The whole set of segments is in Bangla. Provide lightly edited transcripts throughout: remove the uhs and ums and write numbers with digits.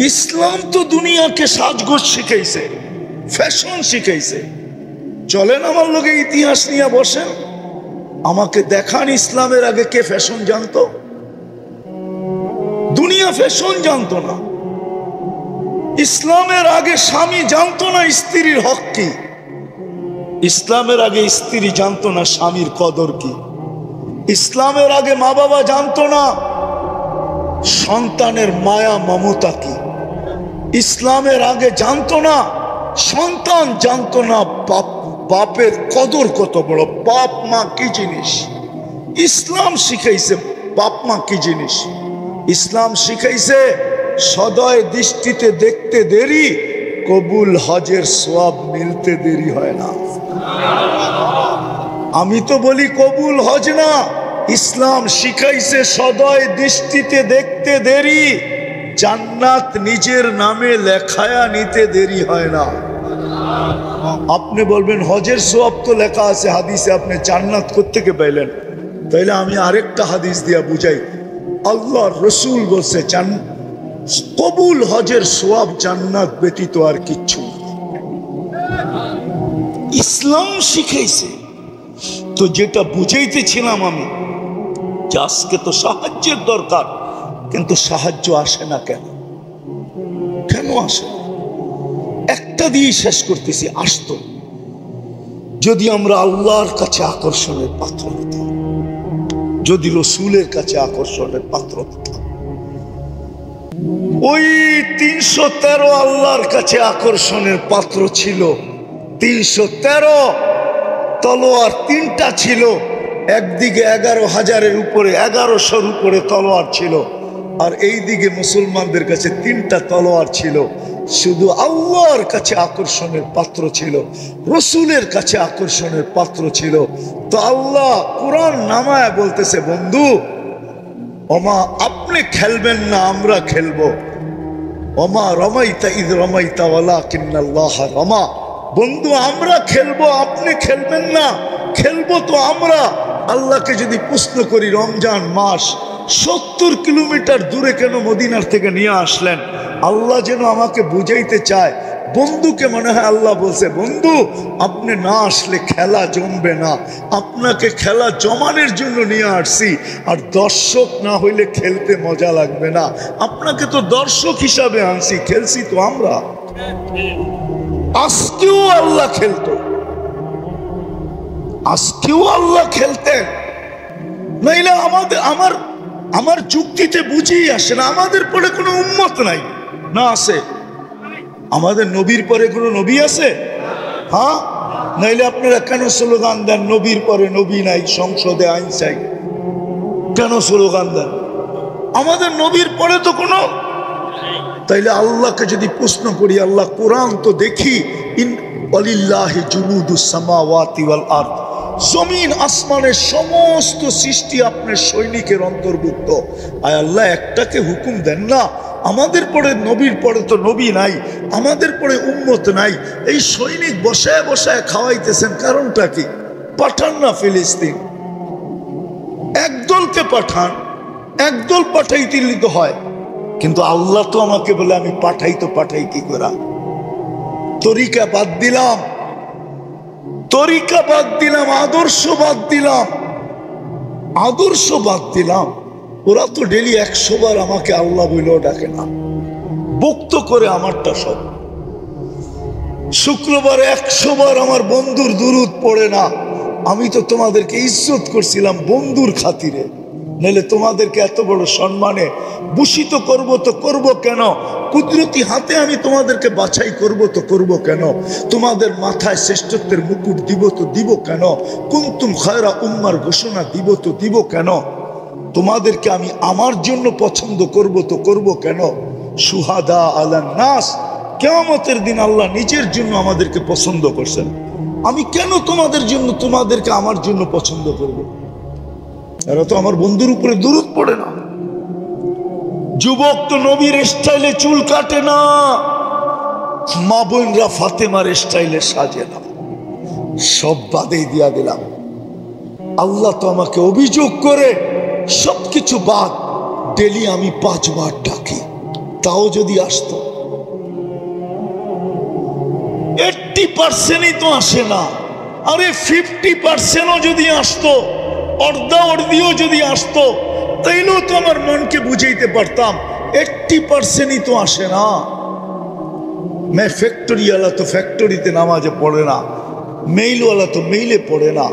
ইসলাম তো দুনিয়াকে সাজগোজ শিখাইছে, ফ্যাশন শিখাইছে। চলেন আমার লোকে ইতিহাস নিয়ে বসেন, আমাকে দেখান ইসলামের আগে কে ফ্যাশন জানতো? দুনিয়া ফ্যাশন জানতো না। ইসলামের আগে স্বামী জানতো না স্ত্রীর হক কি। ইসলামের আগে স্ত্রী জানতো না স্বামীর কদর কি। ইসলামের আগে মা বাবা জানতো না সন্তানের মায়া মমতা কি। ইসলামের আগে জানতো না সন্তান, জানতো না বাপের কদর কত বড়, বাপ মা কি জিনিস। ইসলাম শিখাইছে বাপ মা কি জিনিস। ইসলাম শিখাইছে সদয় দৃষ্টিতে দেখতে দেরি, কবুল হজের সওয়াব মিলতে দেরি হয় না। আমি তো বলি কবুল হজ না, ইসলাম শিখাইছে সদয় দৃষ্টিতে দেখতে দেরি, জান্নাত নিজের নামে লেখায়া নিতে দেরি হয় না। আপনি বলবেন হজের সওয়াব তো লেখা আছে হাদিসে, আপনি জান্নাত কোত্থেকে পাইলেন? তাইলে আমি আরেকটা হাদিস দিয়া বুঝাই। আল্লাহর রসুল বলছে কবুল হজের সওয়াব জান্নাত ব্যতীত আর কিচ্ছু। ইসলাম শিখাইছে। তো যেটা বুঝাইতেছিলাম আমি, যে আজকে তো সাহায্যের দরকার, কিন্তু সাহায্য আসে না কেন? কেন আসে? একটা দিয়ে শেষ করতেছি। আসতো যদি আমরা আল্লাহর কাছে আকর্ষণের পাত্র হতাম, যদি রসুলের কাছে আকর্ষণের পাত্র হতাম। ওই 313 আল্লাহর কাছে আকর্ষণের পাত্র ছিল। 313 তলোয়ার, 3টা ছিল। একদিকে 11,000-এর উপরে, 1100-র উপরে তলোয়ার ছিল, আর এই দিকে মুসলমানদের কাছে 3টা তলোয়ার ছিল। শুধু আল্লাহর কাছে আকর্ষণের পাত্র ছিল, রসুলের কাছে আকর্ষণের পাত্র ছিল। তো আল্লাহ কোরআন নামায় বলতেছে, বন্ধু ওমা আপনি খেলবেন না, আমরা খেলবো। ওমা রমাইতা ইদ রমাইতা ওয়ালাকিন্নাল্লাহ রমা। বন্ধু আমরা খেলবো, আপনি খেলবেন না, খেলবো তো আমরা। আল্লাহকে যদি প্রশ্ন করি, রমজান মাস 70 কিলোমিটার দূরে কেন মদিনার থেকে নিয়ে আসলেন? আল্লাহ যেন আমাকে বুঝাইতে চায়। বন্ধুকে মনে হয় আল্লাহ বলছে, বন্ধু আপনি না আসলে খেলা জমবে না, আপনাকে খেলা জমানোর জন্য নিয়ে আসছি। আর দর্শক না হইলে খেলতে মজা লাগবে না, আপনাকে তো দর্শক হিসাবে আনছি, খেলছি তো আমরা। আজকেও আল্লাহ খেলতো, আজকেও আল্লাহ খেলতেন। নইলে আমার যুক্তিতে বুঝেই আসে না। আমাদের পরে কোনো উম্মত নাই না? আছে? আমাদের নবীর পরে কোনো নবী আছে? হ্যাঁ, নাইলে আপনারা কেন স্লোগান দেন নবীর পরে নবী নাই, সংসদে আইন চাই? কেন স্লোগান দেন? আমাদের নবীর পরে তো কোনো। তাইলে আল্লাহকে যদি প্রশ্ন করি, আল্লাহ কোরআন তো দেখি, ইন ওয়ালিল্লাহি জুনুদুস সামাওয়াতি ওয়াল আরদ, জমিন আসমানের সমস্ত সৃষ্টি আপনার সৈনিকের অন্তর্ভুক্ত। আয় আল্লাহ একটাকে হুকুম দেন না, আমাদের পরে নবীর পরে তো নবী নাই, আমাদের পরে উম্মত নাই, এই সৈনিক বসায় বসায় খাওয়াইতেছেন, কারণটা কি? পাঠান না ফিলিস্তিন, একদলকে পাঠান, একদল পাঠাইতে তো হয়। কিন্তু আল্লাহ তো আমাকে বলে আমি পাঠাই, তো পাঠাই কি করা? তরিকা বাদ দিলাম, তরিকা বাদ দিলাম, আদর্শ বাদ দিলাম, আদর্শ বাদ দিলাম। ওরা তো ডেলি 100 বার আমাকে আল্লাহ বইলেও ডাকে না, বক্ত করে আমারটা সব। শুক্রবারে 100 বার আমার বন্ধুর দুরুদ পড়ে না। আমি তো তোমাদেরকে ইজ্জত করছিলাম বন্ধুর খাতিরে, নাহলে তোমাদেরকে এত বড় সম্মানে ভূষিত করব তো করব কেন? কুদরতি হাতে আমি তোমাদেরকে বাছাই করব তো করব কেন? তোমাদের মাথায় শ্রেষ্ঠত্বের মুকুট দিব তো দিব কেন? কুনতুম খায়রা উম্মার ঘোষণা দিব তো দিব কেন? তোমাদেরকে আমি আমার জন্য পছন্দ করব তো করব কেন? সুহাদা আলান নাস, কিয়ামতের দিন আল্লাহ নিজের জন্য আমাদেরকে পছন্দ করছেন। আমি কেন তোমাদের জন্য, তোমাদেরকে আমার জন্য পছন্দ করব? এরা তো আমার বন্ধুর উপরে দুরূদ পড়ে না। যুবক তো নবীর স্টাইলে চুল কাটে না, মা বোনরা ফাতেমার স্টাইলে সাজে না। সব বাদে দিয়া দিলাম। আল্লাহ তো আমাকে অভিযোগ করে সবকিছু বাদ, ডেলি আমি 5 বার ডাকি, তাও যদি আসতো, 80% তো আসে না। আরে 50%ও যদি আসতো, অর্ধা অর্ধিও যদি আসতো, তাইলেও তো আমার মনকে বুঝাইতে পারতাম। 80% তো আসে না। ফ্যাক্টরিওয়ালা তো ফ্যাক্টরিতে নামাজে পড়ে না, মেইলওয়ালা তো মেইলে পড়ে না,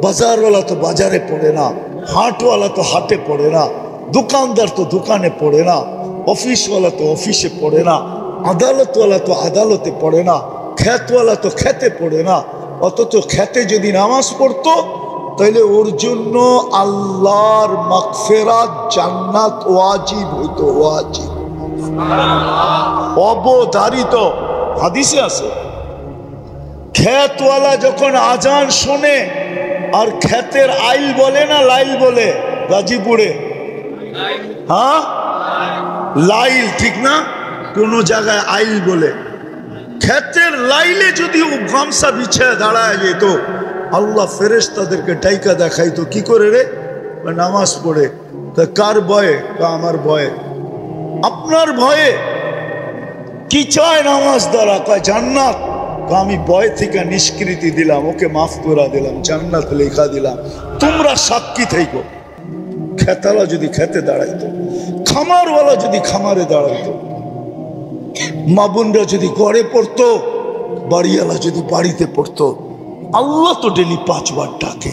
বাজারওয়ালা তো বাজারে পড়ে না, হাটওয়ালা তো হাটে পড়ে না, দোকানদার তো দোকানে পড়ে না, অফিসওয়ালা তো অফিসে পড়ে না, আদালতওয়ালা তো আদালতে পড়ে না, খ্যাতওয়ালা তো খেতে পড়ে না। অথচ খেতে যদি নামাজ পড়তো, তাহলে ওর জন্য আল্লাহর মাগফিরাত, জান্নাত ওয়াজিব হইতো, ওয়াজিব, অবধারিত। হাদিসে আছে, খেতওয়ালা যখন আজান শোনে, আর খেতের আইল বলে না লাইল বলে গাজীপুরে, হ্যাঁ লাইল ঠিক না, কোন জায়গায় আইল বলে। খেতের লাইলে যদি ও গামছা বিছায় দাঁড়ায় যেত, আল্লাহ ফেরেশতাদেরকে ডাইকা দেখাইতো, কি করে রে? নামাজ পড়ে। তা কার ভয়ে? আমার ভয়ে। আপনার ভয়ে? কি চায় নামাজ দ্বারা? কয় জান্নাত। আমি ভয় থেকে নিষ্কৃতি দিলাম, ওকে মাফ করে দিলাম, জান্নাত লেখা দিলাম, তোমরা সাক্ষী থেকো। খেতালা যদি খেতে দাঁড়াইতো, খামারওয়ালা যদি খামারে দাঁড়াইতো, মা বোনরা যদি ঘরে পড়তো, বাড়িওয়ালা যদি বাড়িতে পড়তো। আল্লাহ তো ডেলি 5 বার ডাকে।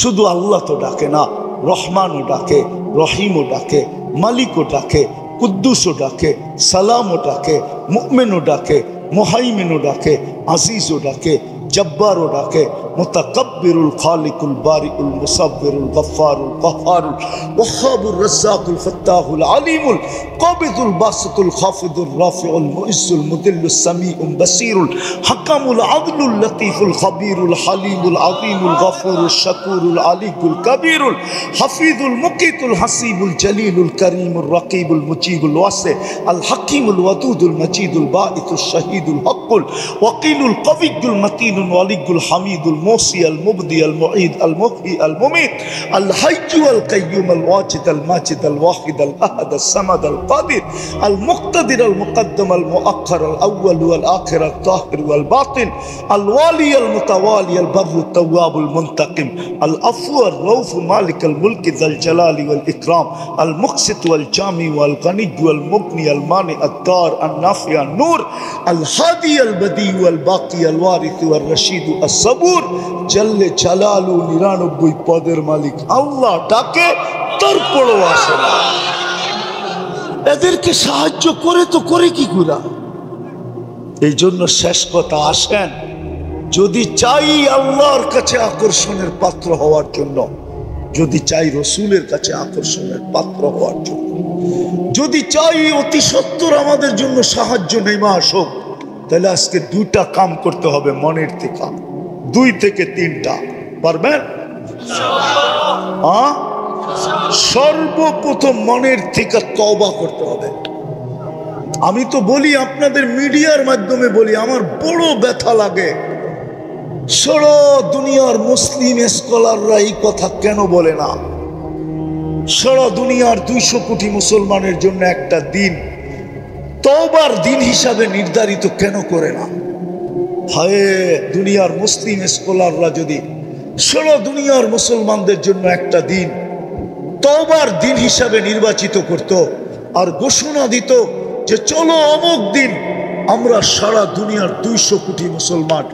শুধু আল্লাহ তো ডাকে না, রহমানও ডাকে, রহিমও ডাকে, মালিকও ডাকে, কুদ্দুসও ডাকে, সালামও ডাকে, মুমিনও ডাকে, মুহাইমিনও ডাকে, আজিজও ডাকে, জব্বারও ডাকে, মুতাকাব্বিরুল খালিকুল বারিউল মুসাব্বিরুল গফফারুল কাহ্হারুল ওয়াহ্হাবুর রাজ্জাকুল ফাত্তাহুল আলিমুল কাবিদুল বাসিতুল খাফিদুর রাফিউল মুইজ্জুল মুদিল্লুস সামিউল বাসীরুল হাকামুল আদলুল লতীফুল খাবীরুল হালিমুল আযীমুল গফুরুল শাকুরুল আলিকুল কবীরুল হাফিজুল মুকিতুল হাসিবুল জলিলুল করিমুল রকিবুল মুজিবুল ওয়াসি আল হাকিমুল ওয়াদুদুল মজিদুল বাঈতুশ শাহীদুল হকুল ওয়াকিলুল কবিয়ুল মতিনুল ওয়ালিকুল হামিদুল موصي المبدي المعيد المحيي المميت الحي والقيوم الواجد الماجد الواحد الأحد الصمد القادر المقتدر المقدم المؤخر الأول والآخر الظاهر والباطن الوالي المتوالي البر التواب المنتقم العفو الرؤوف مالك الملك ذا الجلال والإكرام المقسط والجامع والغني والمغني المانع الدار النافع النور الهادي البديع والباقي الوارث والرشيد الصبور জল্লে জালালু 99 পদের মালিক আল্লাহ ডাকে, তারপরও আসে না। এদেরকে সাহায্য করে তো করে কি করে? এই জন্য শেষ কথা, আসেন যদি চাই আল্লাহর কাছে আকর্ষণের পাত্র হওয়ার জন্য, যদি চাই রসুলের কাছে আকর্ষণের পাত্র হওয়ার জন্য, যদি চাই অতি সত্বর আমাদের জন্য সাহায্য নেমে আসুক, তাহলে আজকে 2টা কাম করতে হবে মনের থেকে, 2 থেকে 3টা। পারবেন? সর্বপ্রথম মনের থেকে তওবা করতে হবে। আমি তো বলি, আপনাদের মিডিয়ার মাধ্যমে বলি, আমার বড় ব্যথা লাগে, সারা দুনিয়ার মুসলিম স্কলাররা এই কথা কেন বলে না? সারা দুনিয়ার 200 কোটি মুসলমানের জন্য একটা দিন তওবার দিন হিসাবে নির্ধারিত কেন করে না? হায়, দুনিয়ার মুসলিম স্কলাররা যদি সারা দুনিয়ার মুসলমানদের জন্য একটা দিন তওবার দিন হিসাবে নির্বাচিত করত, আর ঘোষণা দিত যে চলো অমুক দিন আমরা সারা দুনিয়ার 200 কোটি মুসলমান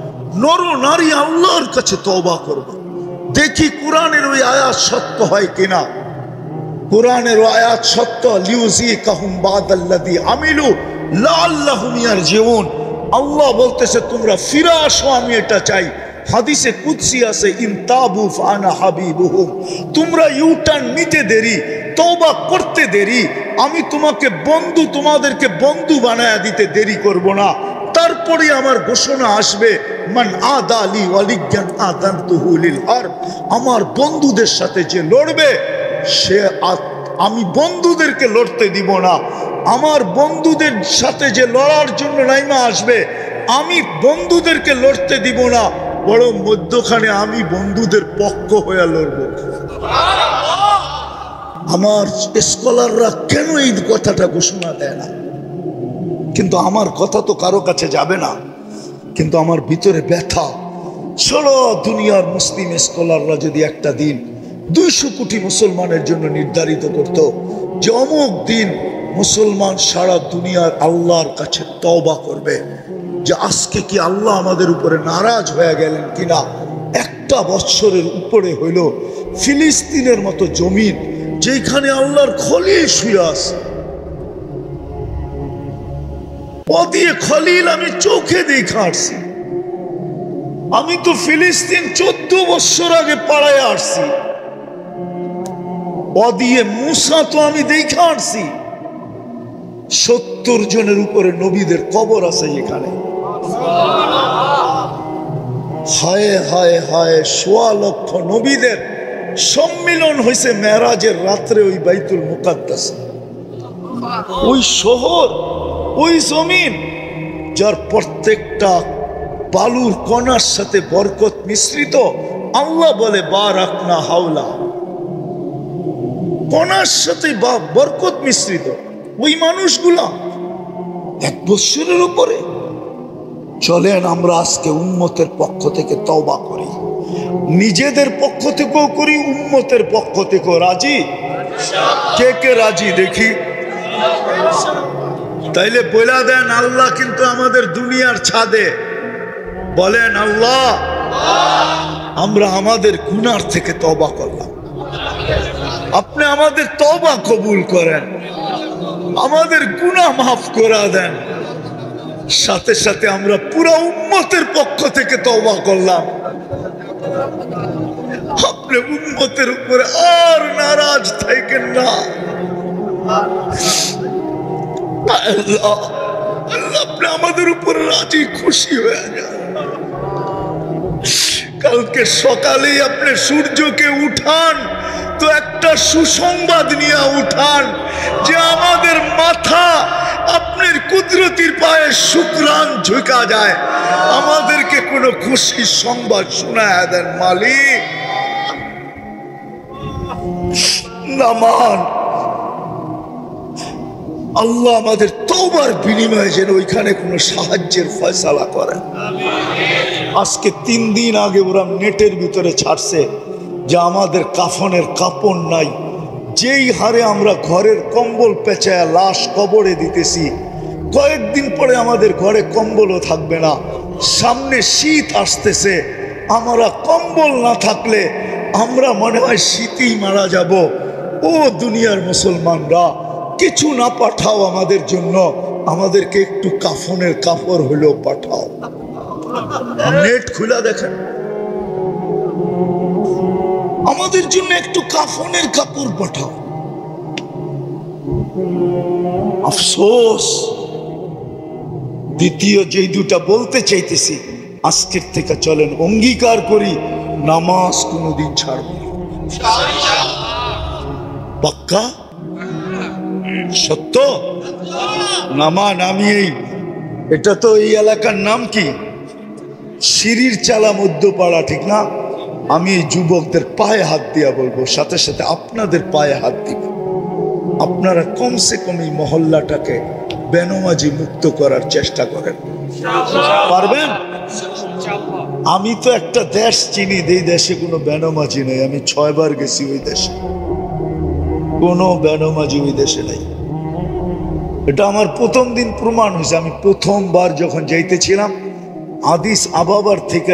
নর নারী আল্লাহর কাছে তওবা করব, দেখি কোরআনের ওই আয়াত সত্য হয় কিনা। কোরআনের ওই আয়াত সত্য, লিউযিকাহুম বাদাল্লাযী আমিলু লাআল্লাহুম ইয়ারজিউন। আল্লাহ বলতেছে তোমরা ফিরে আসো, আমি এটা চাই। হাদিসে কুদসি আছে, ইনতাবু ফানা হাবিবুহুম, তোমরা ইউটার্ন নিতে দেরি, তওবা করতে দেরি, আমি তোমাকে বন্ধু, তোমাদেরকে বন্ধু বানায়া দিতে দেরি করব না। তারপরে আমার ঘোষণা আসবে, মান আদালি ওয়ালিয়ান আদানতুহু লিল হারব, আমার বন্ধুদের সাথে যে লড়বে সে, আমি বন্ধুদেরকে লড়তে দিব না। আমার বন্ধুদের সাথে যে লড়ার জন্য নাইমা আসবে, আমি বন্ধুদেরকে লড়তে দিব না, বরং মধ্যখানে আমি বন্ধুদের পক্ষ হয়ে লড়ব। আমার স্কলাররা কেন এই কথাটা ঘোষণা দেয় না? কিন্তু আমার কথা তো কারো কাছে যাবে না, কিন্তু আমার ভিতরে ব্যথা। সারা দুনিয়ার মুসলিম স্কলাররা যদি একটা দিন 200 কোটি মুসলমানের জন্য নির্ধারিত করত যে অমুক দিন মুসলমান সারা দুনিয়ার আল্লাহর কাছে তওবা করবে, যে আজকে কি আল্লাহ আমাদের উপরে নারাজ হয়ে গেলেন কিনা, একটা বছরের উপরে হইল ফিলিস্তিনের মতো জমিন যেখানে আল্লাহর খলিল শুয়ে আছে, পদিয়ে খলিল আমি চোখে দেখে আসছি। আমি তো ফিলিস্তিন 14 বছর আগে পাড়ায় আসছি, পদিয়ে মুসা তো আমি দেখে আসছি। 70 জনের উপরে নবীদের কবর আছে এখানে। হায় হায় হায়, 1.25 লক্ষ নবীদের সম্মিলন হয়েছে মেরাজের রাত্রে ওই বাইতুল মুকাদ্দাস, ওই শহর, ওই জমিন যার প্রত্যেকটা বালুর কণার সাথে বরকত মিশ্রিত। আল্লাহ বলে বারাকনা হাওলা, কণার সাথে বরকত মিশ্রিত। ওই মানুষগুলা 1 বছরের উপরে। চলেন আমরা আজকে উম্মতের পক্ষ থেকে তওবা করি, নিজেদের পক্ষ থেকেও করি, উম্মতের পক্ষ থেকেও। রাজি? কে কে রাজি দেখি? তাইলে বলে দেন আল্লাহ কিন্তু আমাদের দুনিয়ার ছাদে। বলেন আল্লাহ, আমরা আমাদের গুনার থেকে তওবা করলাম, আপনি আমাদের তওবা কবুল করেন, আমাদের গুনাহ মাফ করে দেন। সাথে সাথে আমরা পুরো উম্মতের পক্ষ থেকে তওবা করলাম, আপনি উম্মতের উপরে আর নারাজ থাকেন না। আল্লাহ আপনি আমাদের উপর রাজি খুশি হয়ে যান। কালকে সকালেই আপনি সূর্যকে উঠান তো একটা সুসংবাদ নিয়ে উঠান যে আমাদের মাথা আপনার কুদরতির পায়ে শুকরান ঝুঁকা যায়, আমাদেরকে কোনো খুশির সংবাদ শোনায় দেন মালিক। নামান আল্লাহ আমাদের তওবার বিনিময়ে যেন ওইখানে কোনো সাহায্যের ফয়সালা করেন। আজকে 3 দিন আগে ওরা নেটের ভিতরে ছাড়ছে যে আমাদের কাফনের কাপড় নাই, যেই হারে আমরা ঘরের কম্বল পেঁচায় লাশ কবরে দিতেছি, কয়েকদিন পরে আমাদের ঘরে কম্বলও থাকবে না। সামনে শীত আসতেছে, আমরা কম্বল না থাকলে আমরা মনে হয় শীতেই মারা যাব। ও দুনিয়ার মুসলমানরা, কিছু না পাঠাও আমাদের জন্য, আমাদেরকে একটু কাফনের কাপড় হলেও পাঠাও। নেট খুলে দেখেন, আমাদের জন্য একটু কাফনের কাপড় পাঠাও। আফসোস। দ্বিতীয় যেই দুটা বলতে চাইতেছি, আজকের থেকে চলেন অঙ্গীকার করি নামাজ কোনোদিন ছাড়ব না। পাক্কা? সত্য? নামান আমি এটা তো এই এলাকার নাম কি, সিঁড়ির চালা মধ্যপাড়া, ঠিক না? আমি এই যুবকদের পায়ে হাত দিয়া বলবো, সাথে সাথে আপনাদের পায়ে হাত দিব। আপনারা কমসে কম এই মহল্লাটাকে বেনমাজি মুক্ত করার চেষ্টা করেন, পারবেন? আমি তো একটা দেশ চিনি, এই দেশে কোনো বেনমাজি নেই। আমি 6 বার গেছি ওই দেশে, কোনো বেনমাজি ওই দেশে নেই। এটা আমার প্রথম দিন প্রমাণ হয়েছে। আমি প্রথমবার যখন যাইতেছিলাম আদিস আবাবার থেকে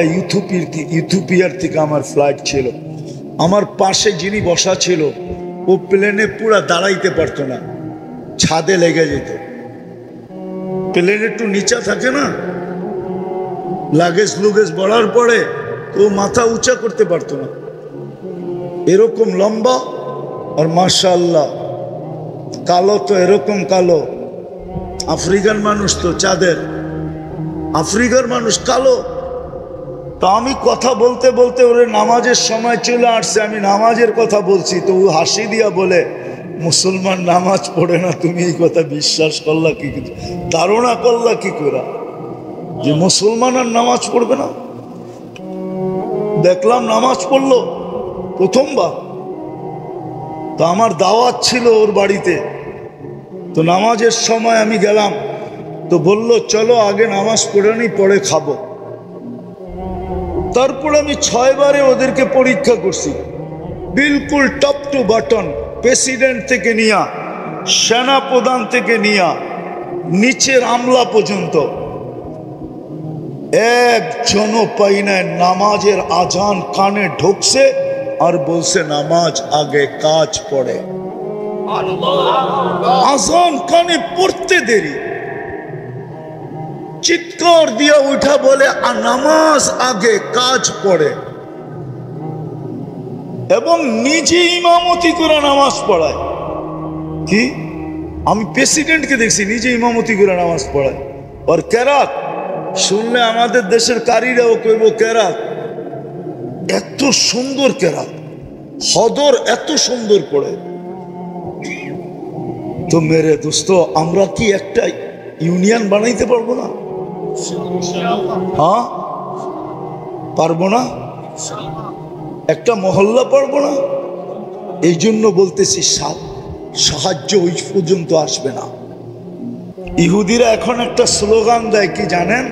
ইথিওপিয়ার থেকে আমার ফ্লাইট ছিল, আমার পাশে যিনি বসা ছিল ও প্লেনে পুরা দাঁড়াইতে পারতো না, ছাদে লেগে যেত। প্লেন একটু নিচা থাকে না, লাগেজ লুগেজ বড়ার পরে তো মাথা উঁচা করতে পারতো না, এরকম লম্বা। আর মাশাআল্লাহ কালো তো এরকম কালো, আফ্রিকান মানুষ তো চাঁদের, আফ্রিকার মানুষ কালো। তো আমি কথা বলতে বলতে ওরে নামাজের সময় চলে আসছে, আমি নামাজের কথা বলছি, তো ও হাসি দিয়া বলে মুসলমান নামাজ পড়ে না, তুমি এই কথা বিশ্বাস করলা কি, ধারণা করলা কি করে যে মুসলমান আর নামাজ পড়বে না? দেখলাম নামাজ পড়লো প্রথমবার। তো আমার দাওয়াত ছিল ওর বাড়িতে, তো নামাজের সময় আমি গেলাম, তো বলল চলো আগে নামাজ পড়ে নি, পরে খাবো। তারপর আমি 6 বারে ওদেরকে পরীক্ষা করছি, বিলকুল টপ টু বাটন, প্রেসিডেন্ট থেকে নিয়া, সেনা প্রধান থেকে নিয়া, নিচের আমলা পর্যন্ত একজনও পাই নাই নামাজের আজান কানে ঢুকছে আর বলছে নামাজ আগে কাজ পড়ে। আজান কানে পড়তে দেরি, চিৎকার দিয়া উঠা বলে নামাজ আগে কাজ পড়ে, এবং নিজে ইমামতি করে নামাজ পড়ায়। কি আমি প্রেসিডেন্টকে দেখছি নিজে ইমামতি করে নামাজ পড়ায়। আর কেরাত শুনলে আমাদের দেশের কারীরাও কইব কেরাত, এত সুন্দর কেরাত, হদর এত সুন্দর পড়ে। তো মেরে দোস্ত, আমরা কি একটা ইউনিয়ন বানাইতে পারবো না? হ্যাঁ পারবো না? একটা মহল্লা পারবো না? এই জন্য বলতেছি সাহায্য ওই পর্যন্ত আসবে না। ইহুদিরা এখন একটা স্লোগান দেয়, কি জানেন?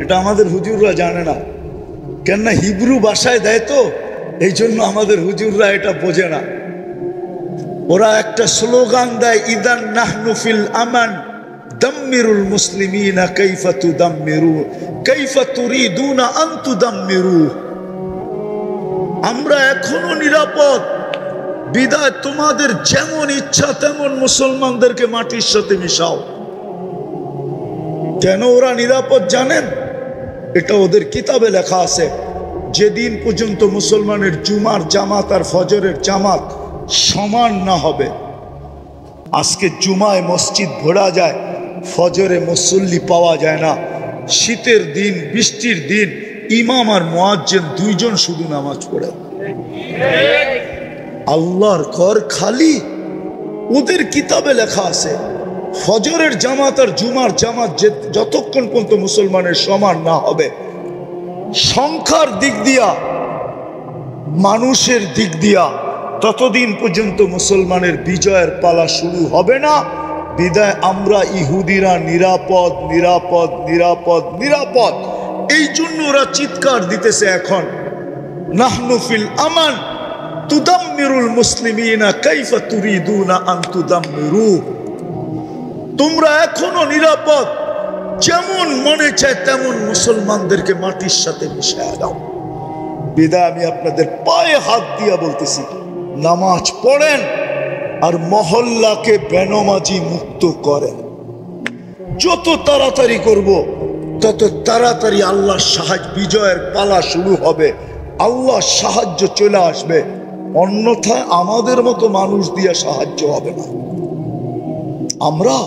এটা আমাদের হুজুররা জানে না, কেননা হিব্রু ভাষায় দেয় তো, এই জন্য আমাদের হুজুররা এটা বোঝে না। ওরা একটা স্লোগান দেয়, ইদান নাহনু ফিল আমান দাম্মিরুল মুসলিমিনা কাইফা তুদাম্মিরু কাইফা তুরিদুনা আন তুদাম্মিরু। আমরা এখনো নিরাপদ, বিদায় তোমাদের যেমন ইচ্ছা তেমন মুসলমানদেরকে মাটির সাথে মিশাও। কেন ওরা নিরাপদ জানেন? এটা ওদের কিতাবে লেখা আছে, যেদিন পর্যন্ত মুসলমানের জুমার জামাত আর ফজরের জামাত সমান না হবে। আজকে জুমায় মসজিদ ভরা যায়, ফজরে মুসল্লি পাওয়া যায় না। শীতের দিন, বৃষ্টির দিন ইমাম আর মুয়াজ্জিন দুইজন শুধু নামাজ পড়ে। আল্লাহর ঘর খালি। ওদের কিতাবে লেখা আছে ফজরের জামাত আর জুমার জামাত যতক্ষণ পর্যন্ত মুসলমানের সমান না হবে, সংখ্যার দিক দিয়া, মানুষের দিক দিয়া, ততদিন পর্যন্ত মুসলমানের বিজয়ের পালা শুরু হবে না। বিদায় আমরা ইহুদিরা নিরাপদ, নিরাপদ, নিরাপদ, নিরাপদ। এই জন্য ওরা চিৎকার দিতেছে এখন, নাহনু ফিল আমান তুদাম্মিরুল মুসলিমিনা কাইফা তুরিদুনা আন তুদাম্মিরু। তোমরা এখনো নিরাপদ, যেমন মনে চায় তেমন মুসলমানদেরকে মাটির সাথে মিশিয়ে দাও। বিদায় আমি আপনাদের পায়ে হাত দিয়া বলতেছি, নামাজ পড়েন আর মহল্লাকে বেনমাজি মুক্ত করেন। যত তাড়াতাড়ি করব তত তাড়াতাড়ি আল্লাহর সাহায্য, বিজয়ের পালা শুরু হবে, আল্লাহর সাহায্য চলে আসবে। অন্যথায় আমাদের মতো মানুষ দিয়ে সাহায্য হবে না। আমরা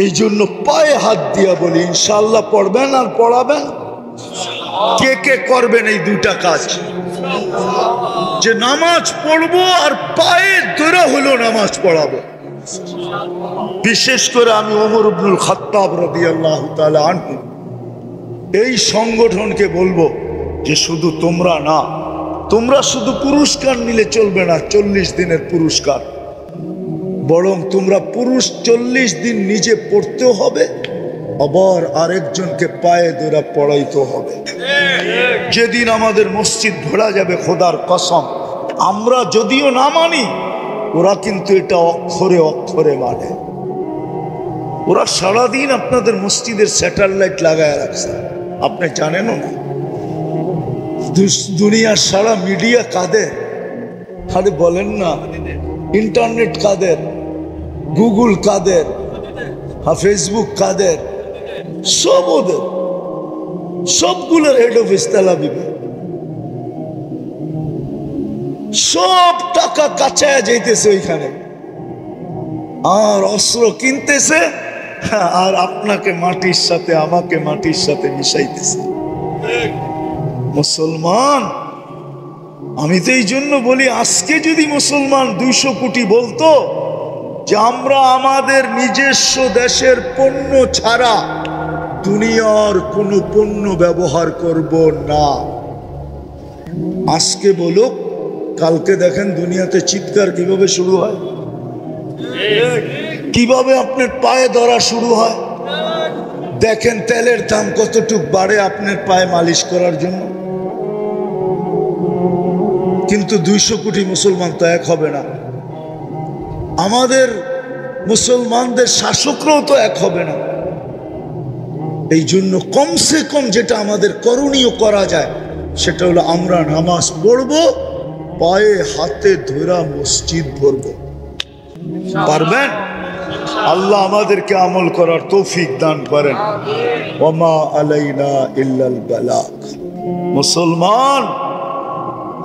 এই জন্য পায়ে হাত দিয়া বলি, ইনশাআল্লাহ পড়বেন আর পড়াবেন। কে কে করবেন এই দুটা কাজ? যে নামাজ পড়বো আর পায়ে ধরে হলো নামাজ পড়াবো। বিশেষ করে আমি ওমর ইবনুল খাত্তাব রাদিয়াল্লাহু তাআলা আনহু এই সংগঠনকে বলবো যে শুধু তোমরা না, তোমরা শুধু পুরস্কার নিলে চলবে না, 40 দিনের পুরস্কার, বরং তোমরা 40 দিন নিজে পড়তেও হবে, আবার আরেকজনকে পায়ে ধরে পড়াইতে হবে। যেদিন আমাদের মসজিদ ভরা যাবে, খোদার কসম, আমরা যদিও না মানি, ওরা কিন্তু এটা অক্ষরে অক্ষরে মানে। ওরা সারাদিন আপনাদের মসজিদের স্যাটেলাইট লাগায় রাখছে, আপনি জানেনও না। দুনিয়ার সারা মিডিয়া কাদের? আরে বলেন না, ইন্টারনেট কাদের? গুগল কাদের? ফেসবুক কাদের? সব ওদের, সবগুলোর হেড অফিস তেল আবিবে। সব টাকা কাঁচায় যাইতেছে ওইখানে, আর অস্ত্র কিনতেছে, আর আপনাকে মাটির সাথে, আমাকে মাটির সাথে মিশাইতেছে। মুসলমান, আমি তো এই জন্য বলি, আজকে যদি মুসলমান 200 কোটি বলতো যে আমরা আমাদের নিজস্ব দেশের পণ্য ছাড়া দুনিয়ার কোনো পণ্য ব্যবহার করব না, আজকে বলুক, কালকে দেখেন দুনিয়াতে চিৎকার কিভাবে শুরু হয়। কিভাবে আপনার পায়ে ধরা শুরু হয়? দেখেন তেলের দাম কতটুক বাড়ে আপনার পায়ে মালিশ করার জন্য। কিন্তু 200 কোটি মুসলমান তো এক হবে না। আমাদের মুসলমানদের শাসকরাও তো এক হবে না। এই জন্য কমসে কম যেটা আমাদের করণীয় করা যায় সেটা হলো আমরা নামাজ পড়বো, পায়ে হাতে ধরা মসজিদ ভরবো। পারবেন? আল্লাহ আমাদেরকে আমল করার তৌফিক দান করেন। ওমা আলাইনা ইল্লাল বালাগ। মুসলমান,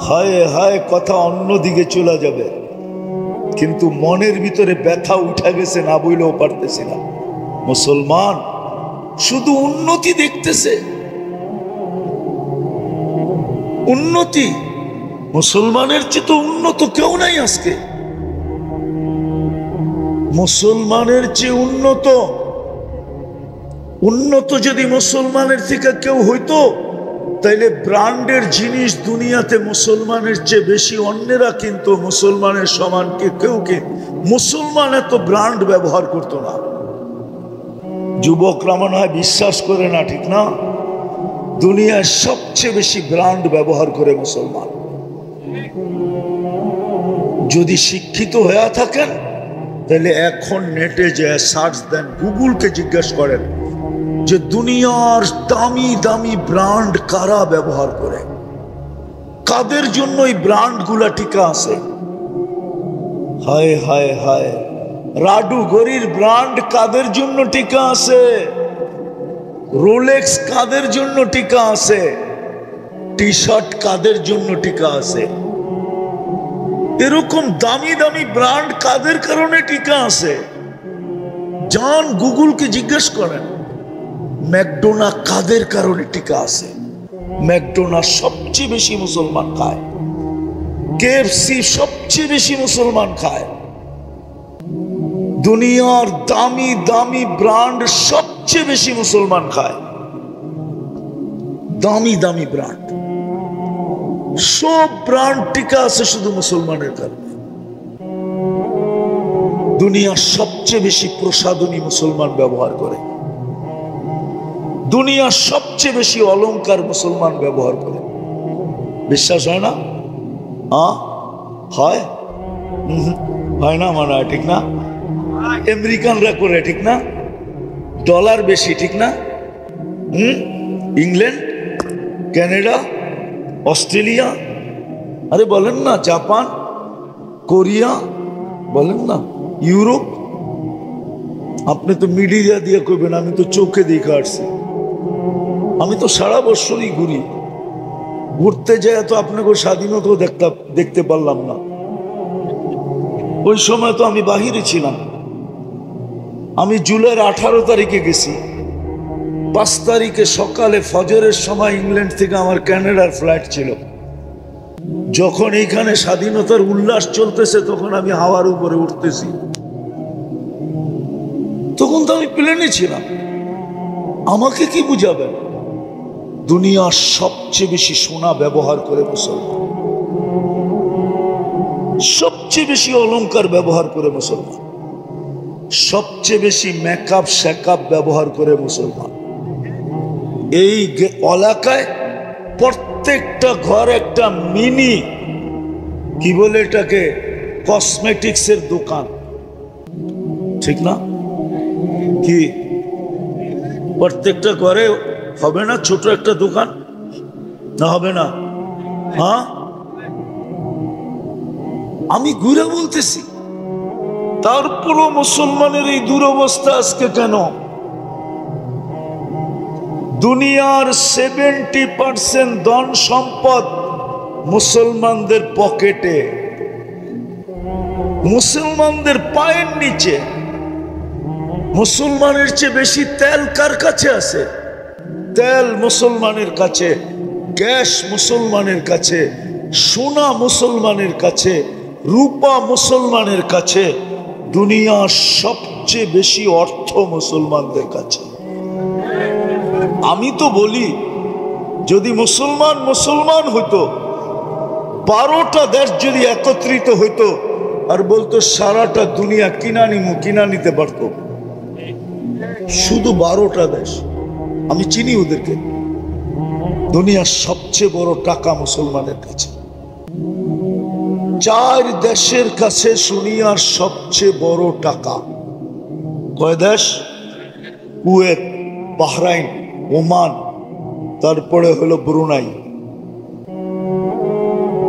হায় হায় কথা অন্যদিকে চলে যাবে, কিন্তু মনের ভিতরে ব্যথা উঠা গেছে, না বইলেও পারতেছি না। মুসলমান শুধু উন্নতি দেখতেছে, উন্নতি। মুসলমানের চেয়ে তো উন্নত কেউ নাই আজকে। মুসলমানের চেয়ে উন্নত যদি মুসলমানের থেকে কেউ হইতো, তাইলে ব্র্যান্ডের জিনিস দুনিয়াতে মুসলমানের চেয়ে বেশি অন্যেরা কিন্তু মুসলমানের সমান কেউ মুসলমান এত ব্র্যান্ড ব্যবহার করতো না। যুবকরা মনে হয় বিশ্বাস করে না, ঠিক না? দুনিয়ার সবচেয়ে বেশি ব্র্যান্ড ব্যবহার করে মুসলমান। যদি শিক্ষিত হয়ে থাকেন তাহলে এখন নেটে যে সার্চ দেন, গুগলকে জিজ্ঞাসা করেন যে দুনিয়ার দামি দামি ব্র্যান্ড কারা ব্যবহার করে, কাদের জন্য এই ব্র্যান্ড গুলা টিকা আছে। হায় হায় হায়, রাডু গরির ব্র্যান্ড কাদের জন্য টিকা আছে? রোলেক্স কাদের জন্য টিকা আছে? টি শার্ট কাদের জন্য টিকা আছে? এরকম দামি দামি ব্র্যান্ড কাদের কারণে টিকা আছে? যান গুগলকে জিজ্ঞেস করেন। ম্যাকডোনা কাদের কারণে টিকা আছে? ম্যাকডোনা সবচেয়ে বেশি মুসলমান খায়, কেএফসি সবচেয়ে বেশি মুসলমান খায়। দুনিয়ার দামি দামি ব্র্যান্ড সবচেয়ে বেশি মুসলমান খায়। দামি দামি ব্র্যান্ড, সব ব্র্যান্ড টিকা আছে শুধু মুসলমানের কারণে। দুনিয়ার সবচেয়ে বেশি প্রসাধনী মুসলমান ব্যবহার করে। দুনিয়ার সবচেয়ে বেশি অলংকার মুসলমান ব্যবহার করে। বিশ্বাস হয় না? হয় হয় না? মানে ঠিক না? আমেরিকানরা করে, ঠিক না? ডলার বেশি, ঠিক না? ইংল্যান্ড, কানাডা, অস্ট্রেলিয়া, আরে বলেন না, জাপান, কোরিয়া, বলেন না, ইউরোপ। আপনি তো মিডিয়া দিয়ে কইবেন, আমি তো চোখে দেখে আসছি। আমি তো সারা বছরই ঘুরি, ঘুরতে যায় তো আপনাকে স্বাধীনতাও দেখতে পারলাম না। ওই সময় তো আমি বাহিরে ছিলাম। আমি জুলাইয়ের 18 তারিখে গেছি, 5 তারিখে সকালে ফজরের সময় ইংল্যান্ড থেকে আমার কানাডার ফ্লাইট ছিল। যখন এইখানে স্বাধীনতার উল্লাস চলতেছে তখন আমি হাওয়ার উপরে উঠতেছি, তখন তো আমি প্লেনে ছিলাম। আমাকে কি বুঝাবেন? দুনিয়ার সবচেয়ে বেশি সোনা ব্যবহার করে মুসলমান, সবচেয়ে বেশি অলংকার ব্যবহার করে মুসলমান, সবচেয়ে বেশি মেকআপ শেকআপ ব্যবহার করে মুসলমান। এই এলাকায় প্রত্যেকটা ঘর একটা মিনি, কি বলে এটাকে, কসমেটিক্সের দোকান, ঠিক না? কি প্রত্যেকটা ঘরে হবে না ছোট একটা দোকান? না হবে না? হ্যাঁ, আমি ঘুরে বলতেছি। তারপরও মুসলমানের এই দুরবস্থা আজকে কেন? দুনিয়ার 70% ধন সম্পদ মুসলমানদের পকেটে, মুসলমানদের পায়ের নিচে। মুসলমানের চেয়ে বেশি তেল কার কাছে আছে? তেল মুসলমানের কাছে, গ্যাস মুসলমানের কাছে, সোনা মুসলমানের কাছে, রূপা মুসলমানের কাছে। দুনিয়ার সবচেয়ে বেশি অর্থ মুসলমানদের কাছে। আমি তো বলি, যদি মুসলমান হইতো, 12টা দেশ যদি একত্রিত হইতো, আর বলতো সারাটা দুনিয়া কিনা নিতে পারতো। শুধু 12টা দেশ, আমি চিনি ওদেরকে। দুনিয়ার সবচেয়ে বড় টাকা মুসলমানের কাছে। 4 দেশের কাছে দুনিয়ার সবচেয়ে বড় টাকা। কয় দেশ? কুয়েত, বাহরাইন, ওমান, তারপরে হলো ব্রুনাই।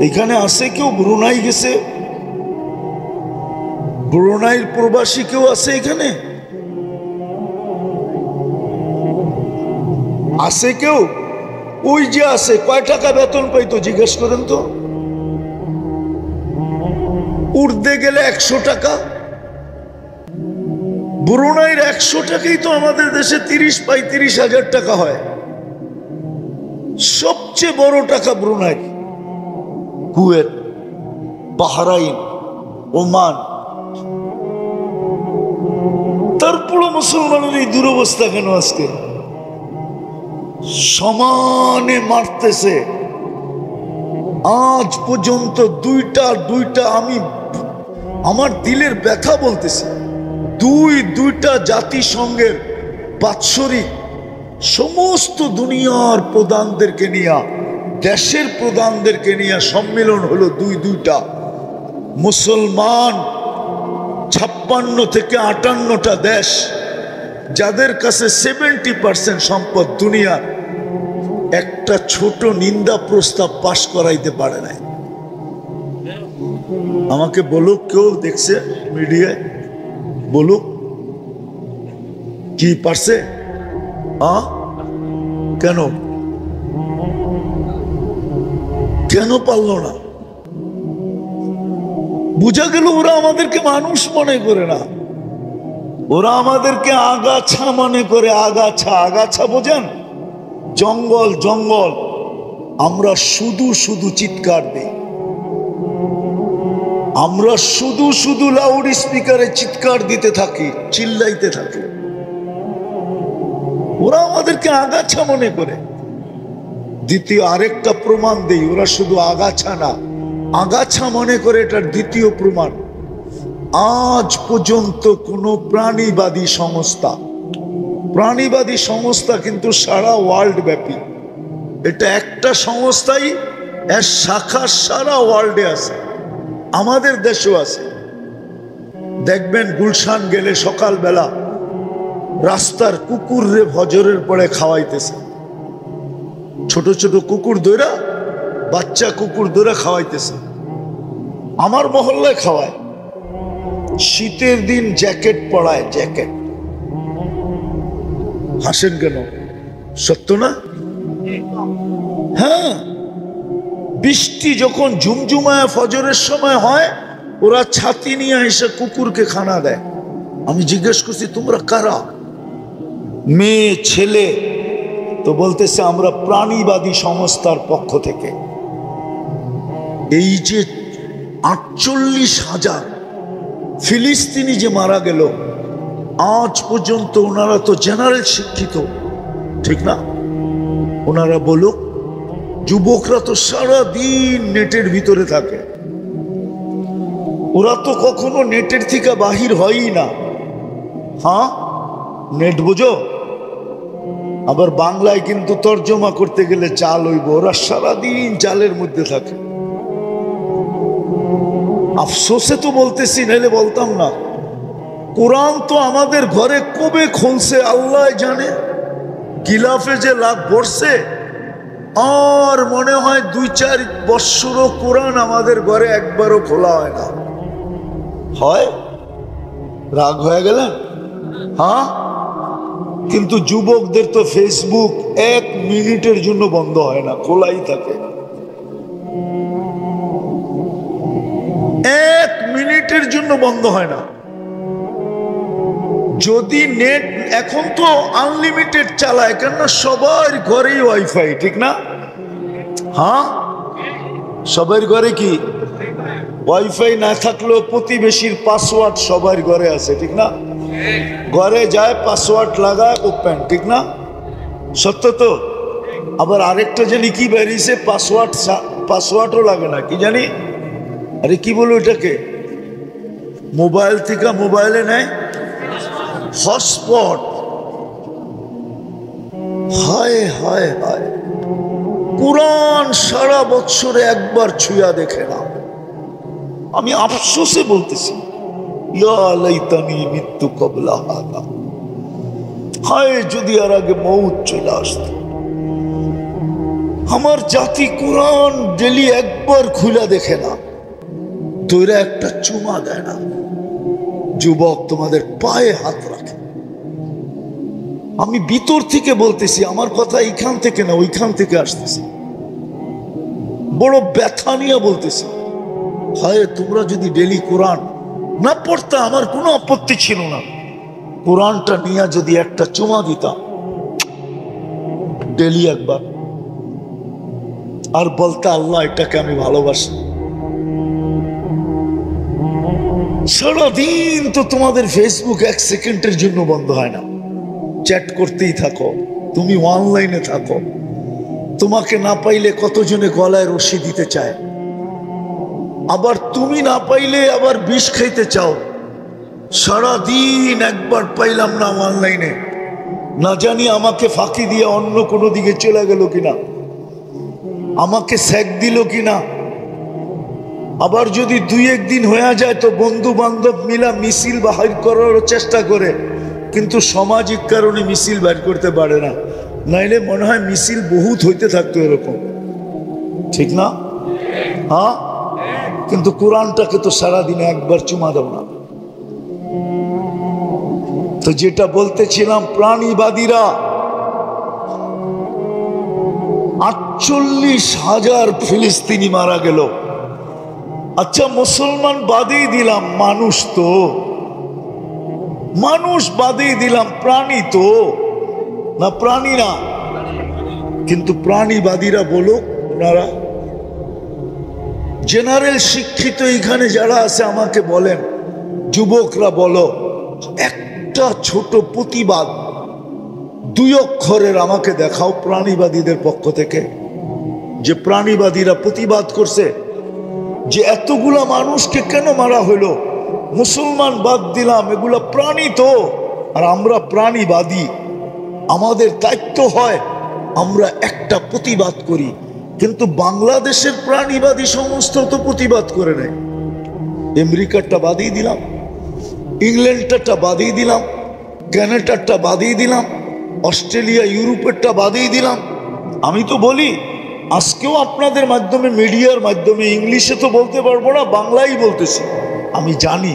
এখানে আছে কেউ ব্রুনাই গেছে? ব্রুনাইয়ের প্রবাসী কেউ আছে এখানে? আছে কেউ? ওই যে আছে, কয় টাকা বেতন পাইতো জিজ্ঞেস করেন তো। উর্দে গেলে 100 টাকা। ব্রুনাইয়ের 100 টাকাই তো আমাদের দেশে 30-35,000 টাকা হয়। সবচেয়ে বড় টাকা ব্রুনাই, কুয়েত, বাহরাইন, ওমান। তারপরে মুসলমানের এই দুরবস্থা কেন? আজকে সমানে মারতেছে। আজ পর্যন্ত দুইটা আমি আমার দিলের ব্যথা বলতেছি, দুইটা জাতিসংঘের বাৎসরিক সমস্ত দুনিয়ার প্রধানদেরকে নিয়ে, দেশের প্রধানদেরকে নিয়ে সম্মেলন হলো। দুইটা মুসলমান 56 থেকে 58টা দেশ, যাদের কাছে 70% সম্পদ দুনিয়ার, একটা ছোট নিন্দা প্রস্তাব পাশ করাইতে পারে নাই। আমাকে বলুক, কেউ দেখছে মিডিয়ায়? বলুক কি পারছে? কেন পারল না? বুঝা গেল ওরা আমাদেরকে মানুষ মনে করে না, ওরা আমাদেরকে আগাছা মনে করে। আগাছা বোঝেন? জঙ্গল। আমরা শুধু চিৎকার দিই, আমরা শুধু লাউড স্পিকারে চিৎকার দিতে থাকি, চিল্লাইতে থাকি। ওরা আমাদেরকে আগাছা মনে করে। দ্বিতীয় আরেকটা প্রমাণ দেই, ওরা শুধু আগাছা না, আগাছা মনে করে। এটার দ্বিতীয় প্রমাণ, আজ পর্যন্ত কোনো প্রাণীবাদী সংস্থা কিন্তু সারা ওয়ার্ল্ড ব্যাপী, এটা একটা সংস্থাই, এর শাখা সারা ওয়ার্ল্ডে আছে, আমাদের দেশেও আছে। দেখবেন গুলশান গেলে সকালবেলা রাস্তার কুকুররে ফজরের পরে খাওয়াইতেছে। ছোট কুকুর দৌড়া, বাচ্চা কুকুর দৌড়া খাওয়াইতেছে। আমার মহল্লায় খাওয়ায়। শীতের দিন জ্যাকেট পরায়, জ্যাকেট। হাসেন কেন? সত্য না? হ্যাঁ, বৃষ্টি যখন ঝুমঝুমায় ফজরের সময় হয়, ওরা ছাতি নিয়ে এসে কুকুরকে খানা দেয়। আমি জিজ্ঞেস করছি, তোমরা কারা? মেয়ে ছেলে। তো বলতেছে আমরা প্রাণীবাদী সংস্থার পক্ষ থেকে। এই যে 48,000 ফিলিস্তিনি যে মারা গেল, আজ পর্যন্ত ওনারা তো জেনারেল শিক্ষিত, ঠিক না? ওনারা বলুক, যুবকরা তো সারাদিন নেটের ভিতরে থাকে, ওরা তো কখনো নেটের থেকে বাহির হয়ই না। হ্যাঁ, নেট বুঝো? আবার বাংলায় কিন্তু তর্জমা করতে গেলে চাল হইব, ওরা সারাদিন চালের মধ্যে থাকে। আফসোসে তো বলতেছি, নাইলে বলতাম না। কোরআন তো আমাদের ঘরে কবে খুলছে আল্লাহ জানে। গিলাফে যে লাভ পড়ছে, আর মনে হয় 2-4 বৎসরও কোরআন আমাদের ঘরে একবারও খোলা হয় না। হয়? রাগ হয়ে গেলেন? হ্যাঁ, কিন্তু যুবকদের তো ফেসবুক 1 মিনিটের জন্য বন্ধ হয় না, খোলাই থাকে। 1 মিনিটের জন্য বন্ধ হয় না। যদি নেট এখন তো আনলিমিটেড চালায়, কেন? সবার ঘরেই ওয়াইফাই, ঠিক না? হ্যাঁ, সবার ঘরে কি ওয়াইফাই না থাকলেও প্রতিবেশীর পাসওয়ার্ড সবার ঘরে আছে, ঠিক না? ঘরে যায়, পাসওয়ার্ড লাগায়, ওপেন, ঠিক না? সত্য তো? আবার আরেকটা জানি কি বেরিয়েছে, পাসওয়ার্ডও লাগে না, কি জানি। আরে কি বলো এটাকে? মোবাইল থেকে মোবাইলে নেয় হটস্পট। হায় হায় হায়, কুরআন সারা বছরে একবার ছুঁয়া দেখে না। আমি আফসোসে বলতেছি, ইয়া লাইতানি মিত্তু ক্বাবলা হাযা, হায় যদি আর আগে মউত চলে আসত। আমার জাতি কুরআন ডেলি একবার খুলে দেখে না, তোরা একটা চুমা দেয় না। যুবক, তোমাদের পায়ে হাত রাখে। আমি ভিতর থেকে বলতেছি, আমার কথা এইখান থেকে না ওইখান থেকে আসতেছি, বড় ব্যথা নিয়ে বলতেছি। হায়, তোমরা যদি ডেলি কোরআন না পড়তা আমার কোনো আপত্তি ছিল না, কোরআনটা নিয়ে যদি একটা চুমা দিতাম ডেলি একবার, আর বলতে আল্লাহ এটাকে আমি ভালোবাসি। সারাদিন তো তোমাদের ফেসবুক এক সেকেন্ডের জন্য বন্ধ হয় না, চ্যাট করতেই থাকো, তুমি অনলাইনে থাকো। তোমাকে না পাইলে কতজনে গলায় রশি দিতে চায়, আবার তুমি না পাইলে আবার বিষ খাইতে চাও। সারাদিন একবার পাইলাম না অনলাইনে, না জানি আমাকে ফাঁকি দিয়ে অন্য কোনো দিকে চলে গেল কিনা, আমাকে স্যাক দিল কিনা। আবার যদি দুই একদিন হয়ে যায় তো বন্ধু বান্ধব মিলা মিছিল বাহির করার চেষ্টা করে, কিন্তু সামাজিক কারণে মিছিল বের করতে পারে না, নাইলে মনে হয় মিছিল বহুত হইতে থাকতো এরকম, ঠিক না? হ্যাঁ, কিন্তু কোরআনটাকে তো সারাদিনে একবার চুমা দাও না। তো যেটা বলতেছিলাম, প্রাণীবাদীরা 48,000 ফিলিস্তিনি মারা গেল। আচ্ছা, মুসলমান বাদেই দিলাম, মানুষ তো মানুষ বাদেই দিলাম, প্রাণী তো না, প্রাণী না। কিন্তু প্রাণীবাদীরা বলো, ওনারা জেনারেল শিক্ষিত এখানে যারা আছে আমাকে বলেন, যুবকরা বলো, একটা ছোট প্রতিবাদ 2 অক্ষরের আমাকে দেখাও প্রাণীবাদীদের পক্ষ থেকে, যে প্রাণীবাদীরা প্রতিবাদ করছে যে এতগুলা মানুষকে কেন মারা হলো। মুসলমান বাদ দিলাম, এগুলা প্রাণী তো, আর আমরা প্রাণীবাদী। আমাদের দায়িত্ব হয় আমরা একটা প্রতিবাদ করি, কিন্তু বাংলাদেশের প্রাণীবাদী সমস্ত তো প্রতিবাদ করে নেয়। আমেরিকারটা বাদিয়ে দিলাম, ইংল্যান্ডটা বাদিয়ে দিলাম, কানাডারটা বাদিয়ে দিলাম, অস্ট্রেলিয়া ইউরোপেরটা বাদিয়ে দিলাম। আমি তো বলি, আজকেও আপনাদের মাধ্যমে, মিডিয়ার মাধ্যমে, ইংলিশে তো বলতে পারবো না, বাংলাই বলতেছি। আমি জানি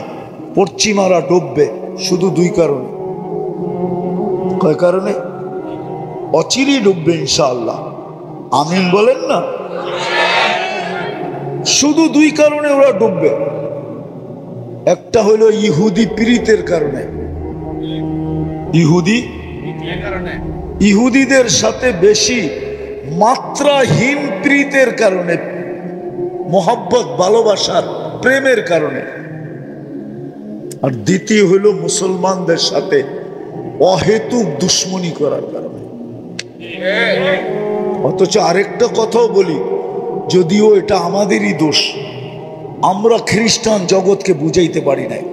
পশ্চিমারা ডুববে শুধু 2 কারণে। কয় কারণে? অচিরেই ডুববে ইনশাআল্লাহ, আমিন বলেন না। শুধু 2 কারণে ওরা ডুববে। একটা হলো ইহুদি প্রীতের কারণে, ইহুদিদের সাথে বেশি মাত্রাহীন প্রীতের কারণে, মোহাব্বত, ভালোবাসার, প্রেমের কারণে। আর দ্বিতীয় হলো মুসলমানদের সাথে অহেতুক দুশ্মনী করার কারণে। অথচ আরেকটা কথাও বলি, যদিও এটা আমাদেরই দোষ, আমরা খ্রিস্টান জগৎকে বুঝাইতে পারি নাই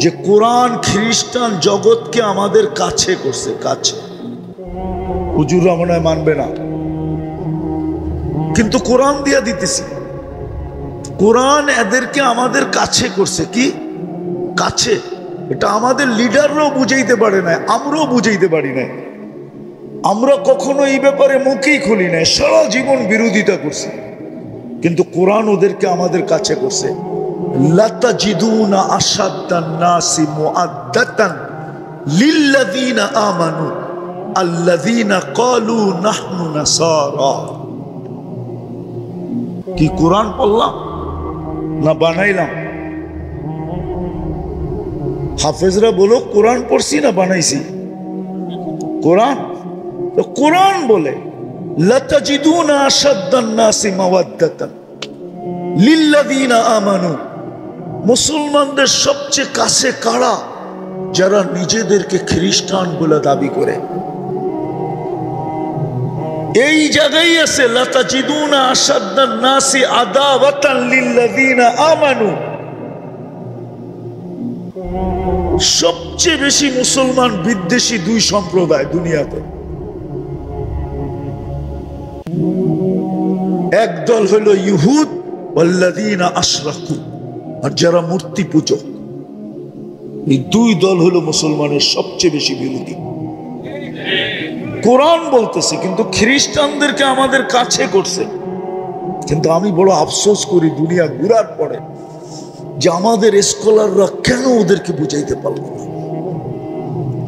যে কোরআন খ্রিস্টান জগৎকে আমাদের কাছে করছে, কাছে। হুজুররা মনে হয় মানবে না, কিন্তু কোরআন দিয়া দিতেছি। কোরআন এদেরকে আমাদের কাছে করছে, কি কাছে। এটা আমাদের লিডাররাও বুঝাইতে পারে না, আমরাও বুঝাইতে পারি না। আমরা কখনো এই ব্যাপারে মুখেই খুলি নাই, সারা জীবন বিরোধিতা করছি, কিন্তু কোরআন ওদেরকে আমাদের কাছে করছে। লাতাজিদুনা আশাদ্দান নাসি মুআদ্দাতান লিল্লাযীনা আমানু আল্লাযীনা ক্বালু নাহনু নাসারা। কি কোরআন পড়লাম না বানাইলাম? হাফেজরা বলো, কোরআন পড়ছি না বানাইছি? কোরআন। তো কোরআন বলে লাতাজিদুনা আশাদ্দান নাসি মাওয়াদ্দাতান লিল্লাযীনা আমানু। মুসলমানদের সবচেয়ে কাছে কারা? যারা নিজেদেরকে খ্রিস্টান বলে দাবি করে। এই জায়গায় আছে লাতাজিদুনা আশাদ্দান নাসি আদাওয়াতান লিল্লাযীনা আমানু। সবচেয়ে বেশি মুসলমান বিদ্বেষী দুই সম্প্রদায় দুনিয়াতে। একদল হলো ইহুদ ওয়াল্লাযীনা আশরাকু, আর যারা মূর্তি পূজক। এই দুই দল হলো মুসলমানের সবচেয়ে বেশি বিরোধী। কোরআন বলতেছে, কিন্তু খ্রিস্টানদেরকে আমাদের কাছে করছে। কিন্তু আমি বড় আফসোস করি দুনিয়া ঘুরার পরে যে আমাদের স্কলাররা কেন ওদেরকে বুঝাইতে পারল না,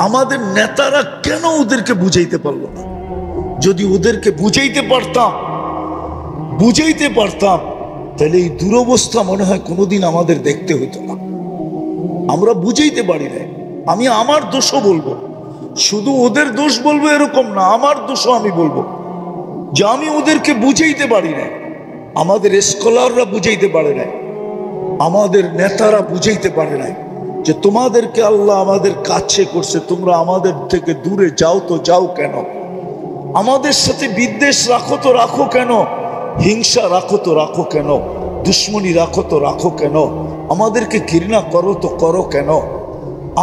আমাদের নেতারা কেন ওদেরকে বুঝাইতে পারল না। যদি ওদেরকে বুঝাইতে পারতাম তাহলে এই দুরবস্থা মনে হয় কোনোদিন আমাদের দেখতে হইতো না। আমরা বুঝাইতে পারি না। আমি আমার দোষও বলবো, শুধু ওদের দোষ বলবো এরকম না, আমার দোষও আমি বলবো যে আমি ওদেরকে বুঝাইতে পারি না। আমাদের স্কলাররা বুঝাইতে পারে না, আমাদের নেতারা বুঝাইতে পারে না যে তোমাদেরকে আল্লাহ আমাদের কাছে করছে, তোমরা আমাদের থেকে দূরে যাও তো যাও কেন, আমাদের সাথে বিদ্বেষ রাখো তো রাখো কেন, হিংসা রাখো তো রাখো কেন, দুশ্মনী রাখো তো রাখো কেন, আমাদেরকে ঘৃণা করো তো করো কেন,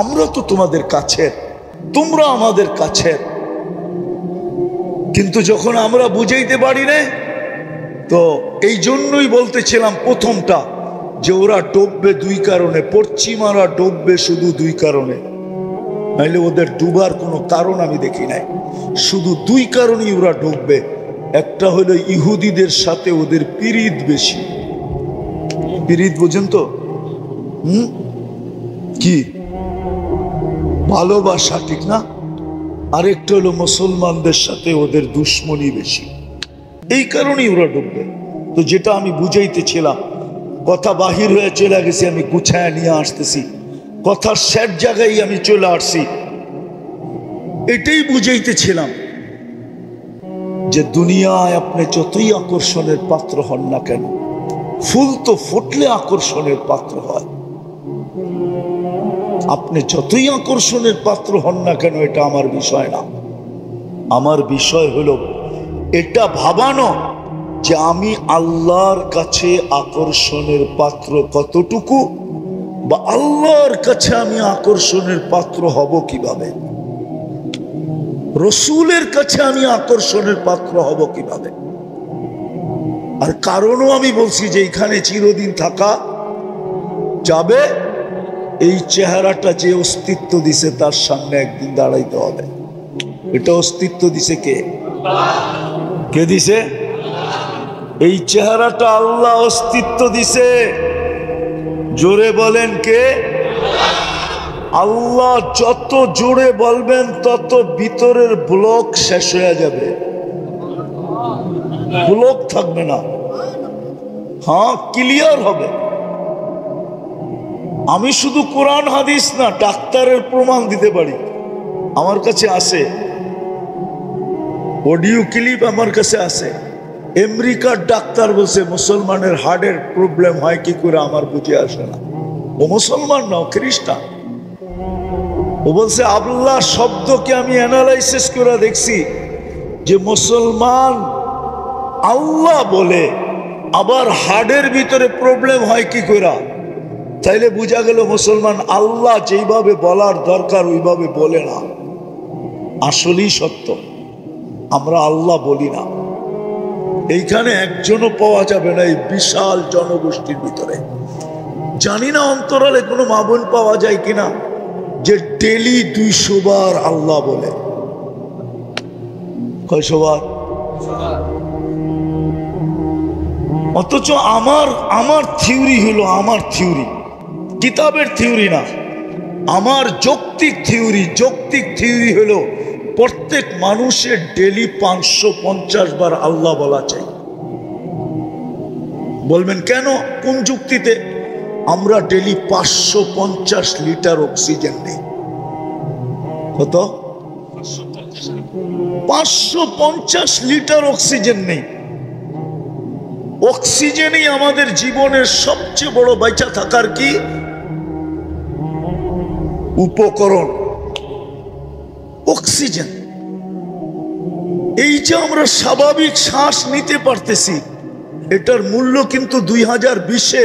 আমরা তো তোমাদের কাছের, তোমরা আমাদের কাছের। কিন্তু যখন আমরা বুঝাইতে পারি না, তো এই জন্যই বলতেছিলাম প্রথমটা যে ওরা ডুববে দুই কারণে, পশ্চিমারা ডুববে শুধু দুই কারণে, নাইলে ওদের ডুবার কোনো কারণ আমি দেখি নাই। শুধু দুই কারণেই ওরা ডুববে। একটা হলো ইহুদিদের সাথে ওদের পিরিত বেশি। পিরিত বোঝেন তো? কি ভালোবাসা, ঠিক না? আরেকটা হলো মুসলমানদের সাথে ওদের দুশ্মনী বেশি। এই কারণেই ওরা ডুববে। তো যেটা আমি বুঝাইতেছিলাম, কথা বাহির হয়ে চলে গেছি, আমি গুছায় নিয়ে আসতেছি, কথার শেষ জায়গায় আমি চলে আসছি। এটাই বুঝাইতেছিলাম যে দুনিয়ায় আপনি যতই আকর্ষণের পাত্র হন না কেন, ফুল তো ফুটলে আকর্ষণের পাত্র হয়। আপনি যতই আকর্ষণের পাত্র হন না কেন, এটা আমার বিষয় না। আমার বিষয় হলো এটা ভাবানো যে আমি আল্লাহর কাছে আকর্ষণের পাত্র কতটুকু, বা আল্লাহর কাছে আমি আকর্ষণের পাত্র হব কিভাবে, রসুলের কাছে আমি আকর্ষণের পাত্র হব কিভাবে। আর কারণও আমি বলছি যে এখানে চিরদিন থাকা যাবে। এই চেহারাটা যে অস্তিত্ব দিছে তার সামনে একদিন দাঁড়াইতে হবে। এটা অস্তিত্ব দিছে কে? কে দিছে? এই চেহারাটা আল্লাহ অস্তিত্ব দিছে। জোরে বলেন কে? আল্লাহ। যত জোরে বলবেন তত ভিতরের ব্লক শেষ হয়ে যাবে, ব্লক থাকবে না। হ্যাঁ, ক্লিয়ার হবে। আমি শুধু কোরআন হাদিস না, ডাক্তারের প্রমাণ দিতে পারি। আমার কাছে আছে অডিও ক্লিপ, আমার কাছে আছে। আমেরিকার ডাক্তার বলছে মুসলমানের হার্টের প্রবলেম হয় কি করে আমার বুঝে আসে না। ও মুসলমান না, ও খ্রিস্টান। ও বলছে আল্লাহ শব্দকে আমি অ্যানালাইসিস করে দেখছি যে মুসলমান আল্লাহ বলে, আবার হার্টের ভিতরে প্রবলেম হয় কি করে। তাইলে বোঝা গেল মুসলমান আল্লাহ যেইভাবে বলার দরকার ওইভাবে বলে না। আসলেই সত্য, আমরা আল্লাহ বলি না। এইখানে একজনও পাওয়া যাবে না এই বিশাল জনগোষ্ঠীর ভিতরে। জানি না অন্তরালে কোনো মা বোন পাওয়া যায় কিনা যে ডেলি 200 বার আল্লাহ বলে। কয়শো বার? অথচ আমার থিওরি হলো, আমার থিওরি কিতাবের থিওরি না, আমার যৌক্তিক থিওরি হলো প্রত্যেক মানুষের ডেলি 550 বার আল্লাহ বলা চাই। বলবেন কেন, কোন যুক্তিতে? আমরা ডেলি 550 লিটার অক্সিজেন নেই। কত? 550 লিটার অক্সিজেন নেই। অক্সিজেনই আমাদের জীবনের সবচেয়ে বড় বেঁচে থাকার কি উপকরণ, অক্সিজেন। এই যে আমরা স্বাভাবিক শ্বাস নিতে পারতেছি, এটার মূল্য কিন্তু 2020-এ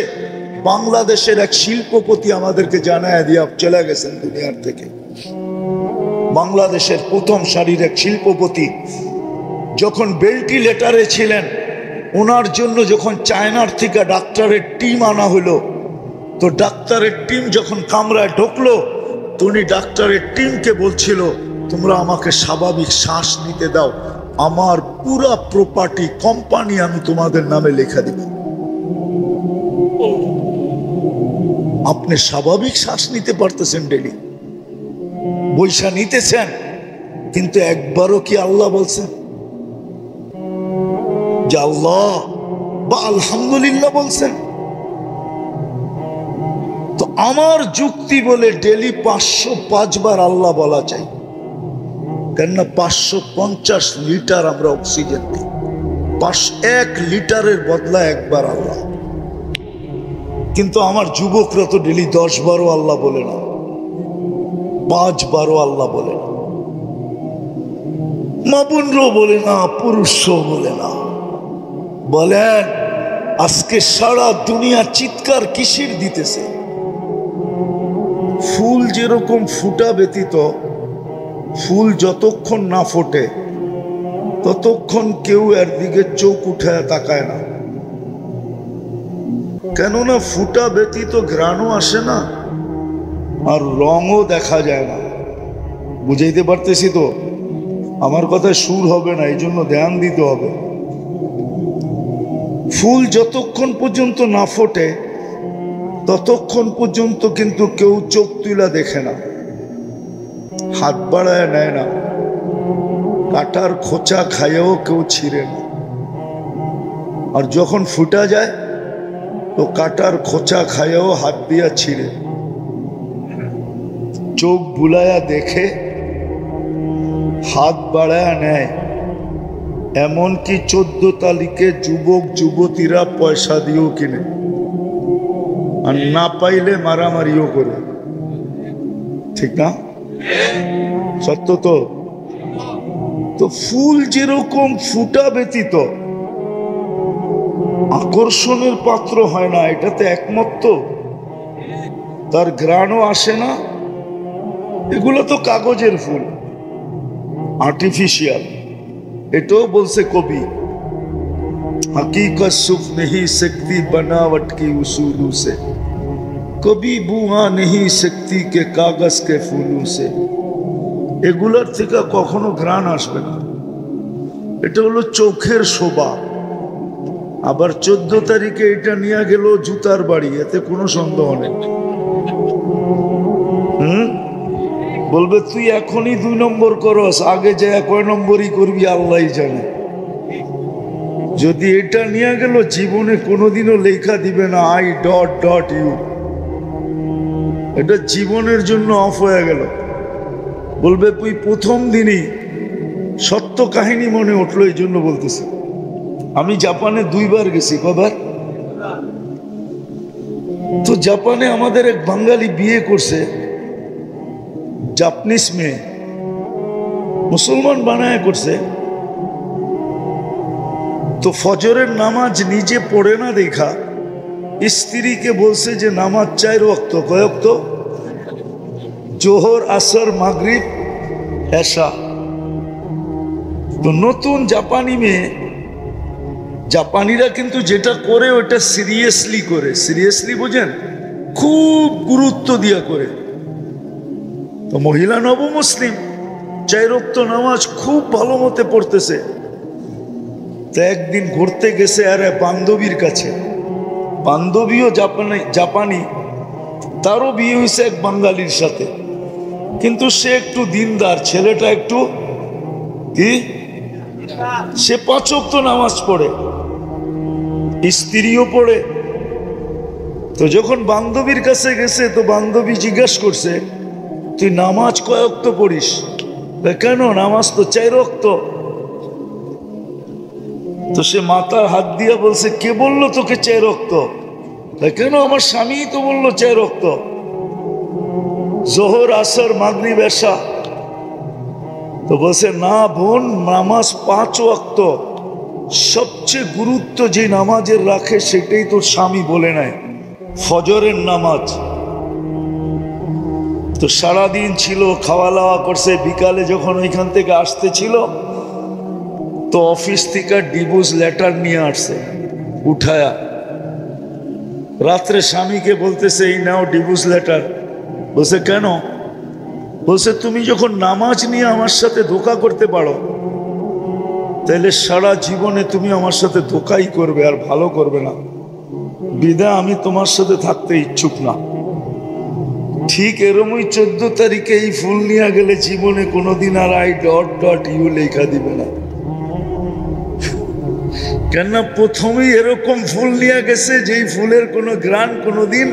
বাংলাদেশের এক শিল্পপতি আমাদেরকে জানায় দিয়া চলে গেছেন দুনিয়ার থেকে। বাংলাদেশের প্রথম সারির এক শিল্পপতি যখন ভেন্টিলেটরে ছিলেন, ওনার জন্য যখন চায়নার থেকে ডাক্তারের টিম আনা হলো, তো ডাক্তারের টিম যখন কামরায় ঢুকলো, তো উনি ডাক্তারের টিমকে বলছিল, তোমরা আমাকে স্বাভাবিক শ্বাস নিতে দাও, আমার পুরা প্রপার্টি কোম্পানি আমি তোমাদের নামে লেখা দিব। আপনি স্বাভাবিক শ্বাস নিতে পারতেছেন, ডেলি বৈশা নিতেছেন, কিন্তু একবারও কি আল্লাহ বলছেন যে আল্লাহ বা আলহামদুলিল্লাহ বলছেন? তো আমার যুক্তি বলে ডেলি 505 বার আল্লাহ বলা চাই, কেননা 550 লিটার আমরা অক্সিজেন দিই, 1 লিটারের বদলা একবার আল্লাহ। কিন্তু আমার যুবকরা তো ডেলি 10 বারও আল্লাহ বলে না, 5 বারও আল্লাহ বলে না, মা বোনরাও বলে না, পুরুষও বলে না। বলেন আজকে সারা দুনিয়া চিৎকার কিসের দিতেছে? ফুল যেরকম ফুটা ব্যতীত ফুল যতক্ষণ না ফোটে ততক্ষণ কেউ এর দিকে চোখ উঠায় তাকায় না, কেননা ফুটা ব্যতীত ঘ্রাণও আসে না আর রঙও দেখা যায় না। বুঝাইতে পারতেছি তো? আমার কথায় সুর হবে না, এই জন্য ধ্যান দিতে হবে। ফুল যতক্ষণ পর্যন্ত না ফোটে ততক্ষণ পর্যন্ত কিন্তু কেউ চোখ তুলা দেখে না, হাত বাড়ায় নেয় না, কাটার খোঁচা খাইয়েও কেউ ছিঁড়ে না। আর যখন ফুটা যায় তো কাটার খোঁচা খাইয়েও হাত দিয়া ছিঁড়ে, চোখ বুলায়া দেখে, হাত বাড়ায়া নেয়। এমনকি 14 তারিখে যুবক যুবতীরা পয়সা দিয়েও কিনে, আর না পাইলে মারামারিও করে। ঠিক না? সত্য তো? তো ফুল যেরকম ফুটা ব্যতীত আকর্ষণের পাত্র হয় না, এটাতে একমত তো? তার ঘ্রাণও আসে না। এগুলো তো কাগজের ফুল, আর্টিফিশিয়াল। এটাও বলছে কবি, हकीकत सुख नहीं सकती बनावट की उसूलों से, कभी बुआ नहीं सकती के कागज के फूलों से। এগুলোর থেকে কখনো ঘ্রাণ আসবে না, এটা হলো চোখের শোভা। আবার 14 তারিখে এটা নিয়ে গেল জুতার বাড়ি, এতে কোনো সন্দেহ নেই। বলবে তুই এখনই 2 নম্বর করস, আগে যে কয় নম্বরই করবি আল্লাহই জানে। যদি এটা নিয়ে গেল জীবনে কোনোদিনও লেখা দিবে না I.U, এটা জীবনের জন্য অফ হয়ে গেল। বলবে তুই প্রথম দিনই সত্য কাহিনী মনে উঠলো, এই জন্য বলতেছি। আমি জাপানে 2 বার গেছি। কবার? তো জাপানে আমাদের এক বাঙালি বিয়ে করছে, জাপানিজ মেয়ে, মুসলমান বানায় করছে। তো ফজরের নামাজ নিজে পড়ে না দেখা স্ত্রীকে বলছে যে নামাজ 4 ওয়াক্ত। কয় ওয়াক্ত? জোহর, আসর, মাগরিব, এশা। তো নতুন জাপানি মেয়ে, জাপানিরা কিন্তু যেটা করে ওটা সিরিয়াসলি করে। সিরিয়াসলি বোঝেন? খুব গুরুত্ব দিয়া করে। তো মহিলা নবমুসলিম 4 ওয়াক্ত নামাজ খুব ভালো মতে পড়তেছে। তো একদিন ঘুরতে গেছে আরে বান্ধবীর কাছে, বান্ধবীও জাপানি, তারও বিয়ে হয়েছে এক বাঙালির সাথে, কিন্তু সে একটু দিনদার, ছেলেটা একটু কি, সে 5 ওয়াক্ত নামাজ পড়ে, স্ত্রীও পড়ে। তো যখন বান্ধবীর কাছে গেছে তো বান্ধবী জিজ্ঞাসা করছে, তুই নামাজ কয় ওয়াক্ত পড়িস? কেন, নামাজ তো 4 ওয়াক্ত। তো সে মাথার হাত দিয়ে বলছে, কে বললো তোকে 4 ওয়াক্ত? কেন, আমার স্বামী তো বললো 4 ওয়াক্ত, জোহর, আসর, মাগরিব, এশা। তো বলছে, না বোন, নামাজ 5 ওয়াক্ত। সবচেয়ে গুরুত্ব যে নামাজের রাখে সেটাই তোর স্বামী বলে নাই। ফজরের নামাজ। তো সারাদিন ছিল, খাওয়া দাওয়া করছে, বিকালে যখন ওইখান থেকে আসতে ছিল তো অফিস থেকে ডিভোর্স লেটার নিয়ে আসছে উঠায়া। রাত্রে স্বামীকে বলতেছে এই নাও ডিভোর্স লেটার। বলছে কেন? বলছে তুমি যখন নামাজ নিয়ে আমার সাথে ধোঁকা করতে পারো তাহলে সারা জীবনে তুমি আমার সাথে ধোঁকাই করবে, আর ভালো করবে না, বিদায় আমি তোমার সাথে থাকতে ইচ্ছুক না। ঠিক এরমই 14 তারিখে এই ফুল নিয়ে গেলে জীবনে কোনোদিন আর I.U লেখা দিবে না। কেননা প্রথমেই এরকম ফুল নিয়ে গেছে যেই ফুলের কোনো গ্রান কোনোদিন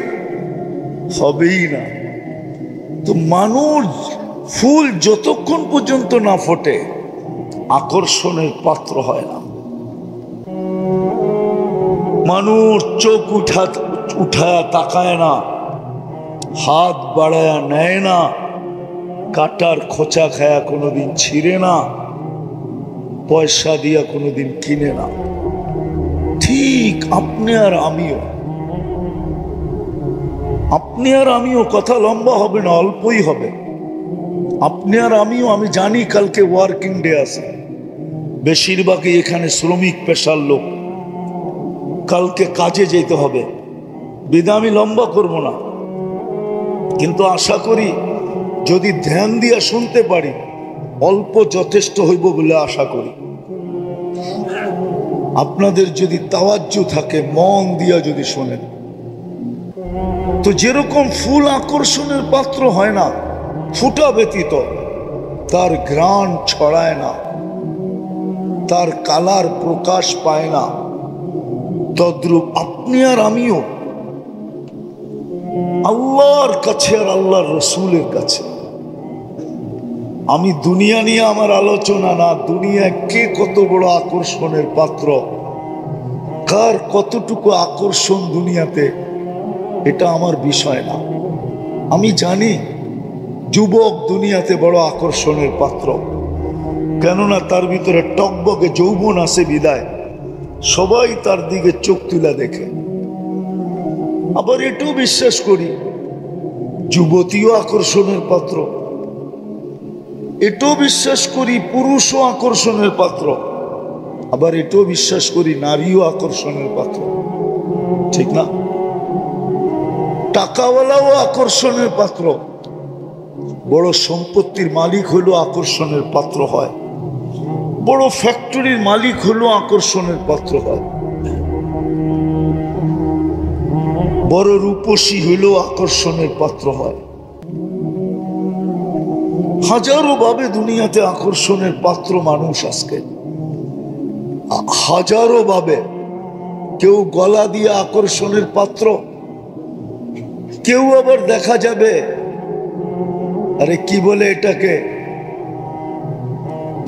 হবেই না। তো মানুষ ফুল যতক্ষণ পর্যন্ত না ফোটে আকর্ষণের পাত্র হয় না। মানুষ চোখ উঠায় তাকায় না, হাত বাড়ায়া নেয় না, কাটার খোঁচা খায়া কোনোদিন ছিঁড়ে না, পয়সা দিয়া কোনোদিন কিনে না। ঠিক আপনি আর আমিও, কথা লম্বা হবে না, অল্পই হবে। আপনি আর আমিও, আমি জানি কালকে ওয়ার্কিং ডে আছে, বেশিরভাগই এখানে শ্রমিক পেশার লোক, কালকে কাজে যেতে হবে, বিধা আমি লম্বা করব না। কিন্তু আশা করি যদি ধ্যান দিয়া শুনতে পারি অল্প যথেষ্ট হইব বলে আশা করি। আপনাদের যদি তাওয়াজ্জু থাকে, মন দিয়া যদি শোনেন, তো যেরকম ফুল আকর্ষণের পাত্র হয় না ফুটা ব্যতীত, তার ঘ্রাণ ছড়ায় না, তার কালার প্রকাশ পায় না, তদ্রূপ আপনি আর আমিও আল্লাহর কাছে আর আল্লাহর রসুলের কাছে। আমি দুনিয়া নিয়ে আমার আলোচনা না, দুনিয়া কে কত বড় আকর্ষণের পাত্র, কার কতটুকু আকর্ষণ দুনিয়াতে, এটা আমার বিষয় না। আমি জানি যুবক দুনিয়াতে বড় আকর্ষণের পাত্র, কেননা তার ভিতরে টকবকে যৌবন আছে বিদায় সবাই তার দিকে চোখ তুলে দেখে। আবার এটাও বিশ্বাস করি যুবতীও আকর্ষণের পাত্র, এটাও বিশ্বাস করি পুরুষও আকর্ষণের পাত্র, আবার এটাও বিশ্বাস করি নারীও আকর্ষণের পাত্র, ঠিক না? টাকাওয়ালাও আকর্ষণের পাত্র, বড় সম্পত্তির মালিক হলেও আকর্ষণের পাত্র হয়, বড় ফ্যাক্টরির মালিক হলেও আকর্ষণের পাত্র হয়, বড় রূপসী হলেও আকর্ষণের পাত্র হয়। হাজারো ভাবে দুনিয়াতে আকর্ষণের পাত্র মানুষ আজকে, হাজারো ভাবে। কেউ গলা দিয়ে আকর্ষণের পাত্র, কেউ আবার দেখা যাবে আরে কি বলে এটাকে,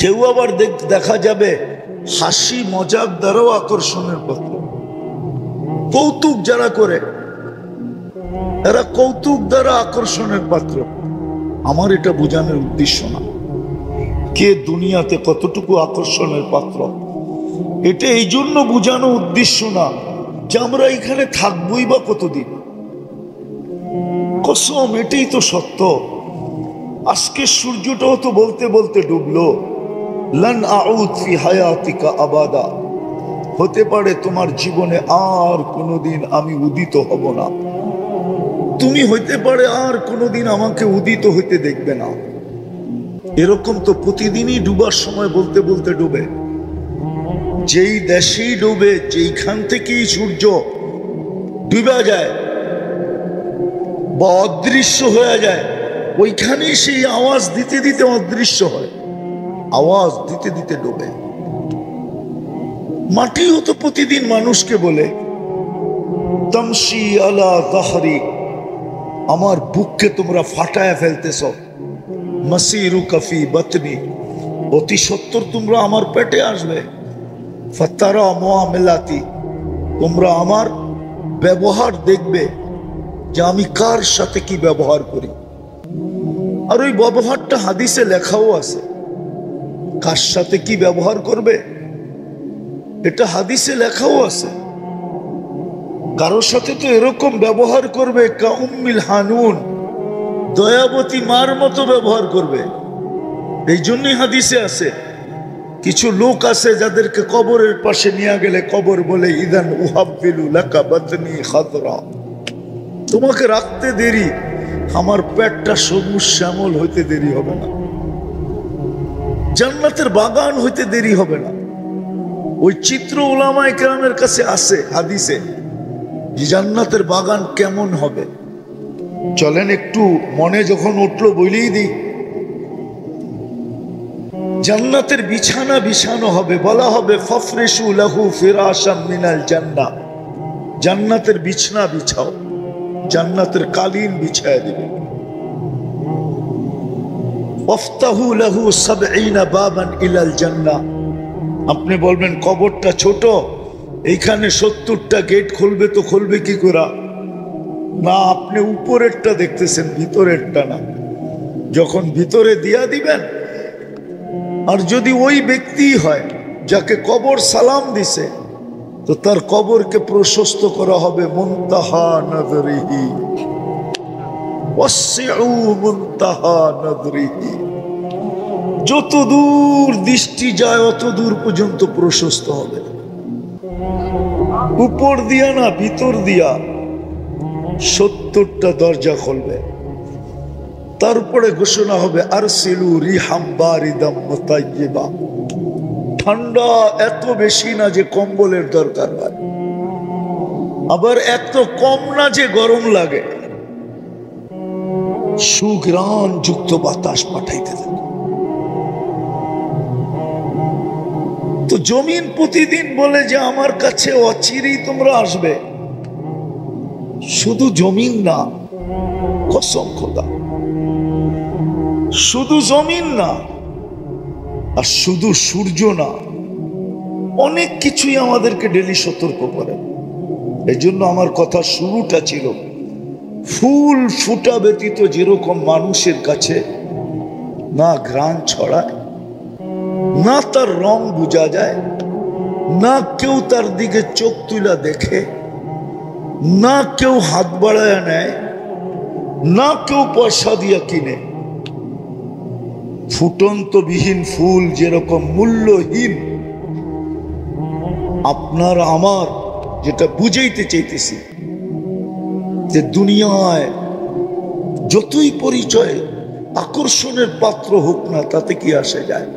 কেউ আবার দেখা যাবে হাসি মজাক দ্বারাও আকর্ষণের পাত্র। কৌতুক যারা করে এরা কৌতুক দ্বারা আকর্ষণের পাত্র। আমার এটা বোঝানোর উদ্দেশ্য না কে দুনিয়াতে কতটুকু আকর্ষণের পাত্র, এটা এই জন্য বোঝানো উদ্দেশ্য না যে আমরা এখানে থাকবোই বা কতদিন। কসম, এটাই তো সত্য। আজকে সূর্যটাও তো বলতে বলতে ডুবলো, লান আউদ ফি হায়াতিকা আবাদা, হতে পারে তোমার জীবনে আর কোনোদিন আমি উদিত হব না, তুমি হইতে পারে আর কোনোদিন আমাকে উদিত হইতে দেখবে না। এরকম তো প্রতিদিনই ডুবার সময় বলতে বলতে ডুবে, যেই দেশেই ডুবে, যেইখান থেকেই সূর্য ডুবা যায় বা অদৃশ্য হয়ে যায়, ওইখানেই সেই আওয়াজ দিতে দিতে অদৃশ্য হয়, আওয়াজ দিতে দিতে ডুবে। মাটিও তো প্রতিদিন মানুষকে বলে তামশি আলা যাহরি, আমার বুককে তোমরা ফাটায় ফেলতেছ, মাসিরুকা ফি বাতনি, অতি সত্তর তোমরা আমার পেটে আসবে, ফাতারা মুআমালাতি, তোমরা আমার ব্যবহার দেখবে যে আমি কার সাথে কি ব্যবহার করি। আর ওই ব্যবহারটা হাদিসে লেখাও আছে, কার সাথে কি ব্যবহার করবে এটা হাদিসে লেখাও আছে। কারোর সাথে তো এরকম ব্যবহার করবে কা উম্মিল হানুন, দয়াবতী মার মতো ব্যবহার করবে। এই জন্যই হাদিসে আছে কিছু লোক আছে যাদেরকে কবরের পাশে নিয়ে গেলে কবর বলে ইদান উহাব্বিলু লাকা বাতনি খাদরা, তোমাকে রাখতে দেরি, আমার পেটটা সবুজ শ্যামল হইতে দেরি হবে না, জান্নাতের বাগান হইতে দেরি হবে না। ওই চিত্র উলামায়ে কেরামের কাছে আছে হাদিসে যে জান্নাতের বাগান কেমন হবে। চলেন একটু মনে যখন উঠলো বলেই দিই। জান্নাতের বিছানা বিছানো হবে, বলা হবে ফাফরিশু লাহু ফিরাশাম মিনাল জান্নাহ, জান্নাতের বিছানা বিছাও, জান্নাতের কালিন বিছায় দিবে। ওয়াফতাহু লাহু ৭০ বাবান ইলাল জান্নাহ, আপনি বলবেন কবরটা ছোট, এইখানে ৭০টা গেট খুলবে, তো খুলবে কি করে? না, আপনি উপরেরটা দেখতেছেন, ভিতরেরটা না। যখন ভিতরে দিয়া দিবেন, আর যদি ওই ব্যক্তি হয় যাকে কবর সালাম দিছে, তো তার কবরকে প্রশস্ত করা হবে মুনতাহা নজরিহি, ওয়াসিউ মুনতাহা নজরিহি, যত দূর দৃষ্টি যায় অত দূর পর্যন্ত প্রশস্ত হবে। উপর দিয়া না, ভিতর দিয়া ৭০টা দরজা খুলবে। তারপরে ঘোষণা হবে আরসিলু রিহাম বারিদাম মুতাইয়্যিবা, ঠান্ডা এত বেশি না যে কম্বলের দরকার হয়, আবার এত কম না যে গরম লাগে, সুঘ্রাণ যুক্ত বাতাস পাঠাইতে থাকে। তো জমিন প্রতিদিন বলে যে আমার কাছে অচিরেই তোমরা আসবে। শুধু জমিন না, কসম খোদা, শুধু জমিন না, আর শুধু সূর্য না, অনেক কিছুই আমাদেরকে ডেলি সতর্ক করে। এই জন্য আমার কথা শুরুটা ছিল ফুল ফুটা ব্যতীত যেরকম মানুষের কাছে না ঘ্রাণ ছড়ায়, না তার রং বোঝা যায়, না কেউ তার দিকে চোখ তুলা দেখে, না কেউ হাত বাড়ায় নেয়, না কেউ পয়সা দিয়া কিনে, ফুটন্তবিহীন ফুল যেরকম মূল্যহীন, আপনার আমার যেটা বুঝাইতে চাইতেছি যে দুনিয়ায় যতই পরিচয় আকর্ষণের পাত্র হোক না, তাতে কি আসে যায়?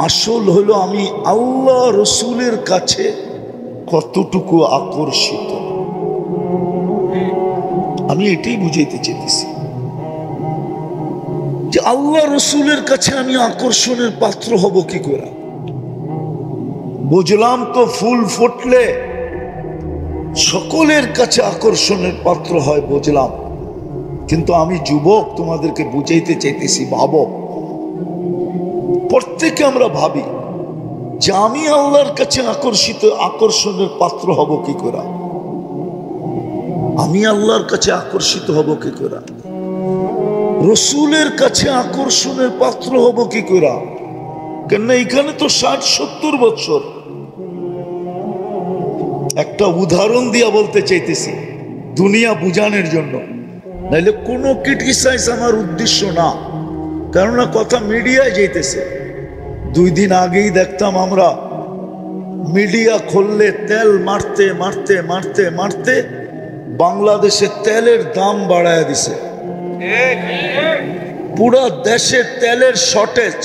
আসল হলো আমি আল্লাহ রসুলের কাছে কতটুকু আকর্ষিত, আমি এটাই বুঝাইতে চাইতেছি যে আল্লাহ রসুলের কাছে আমি আকর্ষণের পাত্র হব কি করে। বুঝলাম তো ফুল ফুটলে সকলের কাছে আকর্ষণের পাত্র হয়, বুঝলাম, কিন্তু আমি যুবক, তোমাদেরকে বুঝাইতে চাইতেছি, ভাবো, প্রত্যেকে আমরা ভাবি যে আমি আল্লাহর কাছে আকর্ষণের পাত্র হব কি করে, আমি আল্লাহর কাছে আকর্ষিত হব কি করে, রসুলের কাছে আকর্ষণের পাত্র হব কি করে। কেন এখানে তো ৬০-৭০ বছর। একটা উদাহরণ দিয়া বলতে চাইতেছি দুনিয়া বুঝানোর জন্য, নাইলে কোনো ক্রিটিসাইজ আমার উদ্দেশ্য না, কেননা কথা মিডিয়ায় যাইতেছে। 2 দিন আগেই দেখতাম আমরা, মিডিয়া খুললে তেল মারতে মারতে মারতে মারতে বাংলাদেশে তেলের দাম বাড়ায় দিছে, পুরা দেশে তেলের শর্টেজ,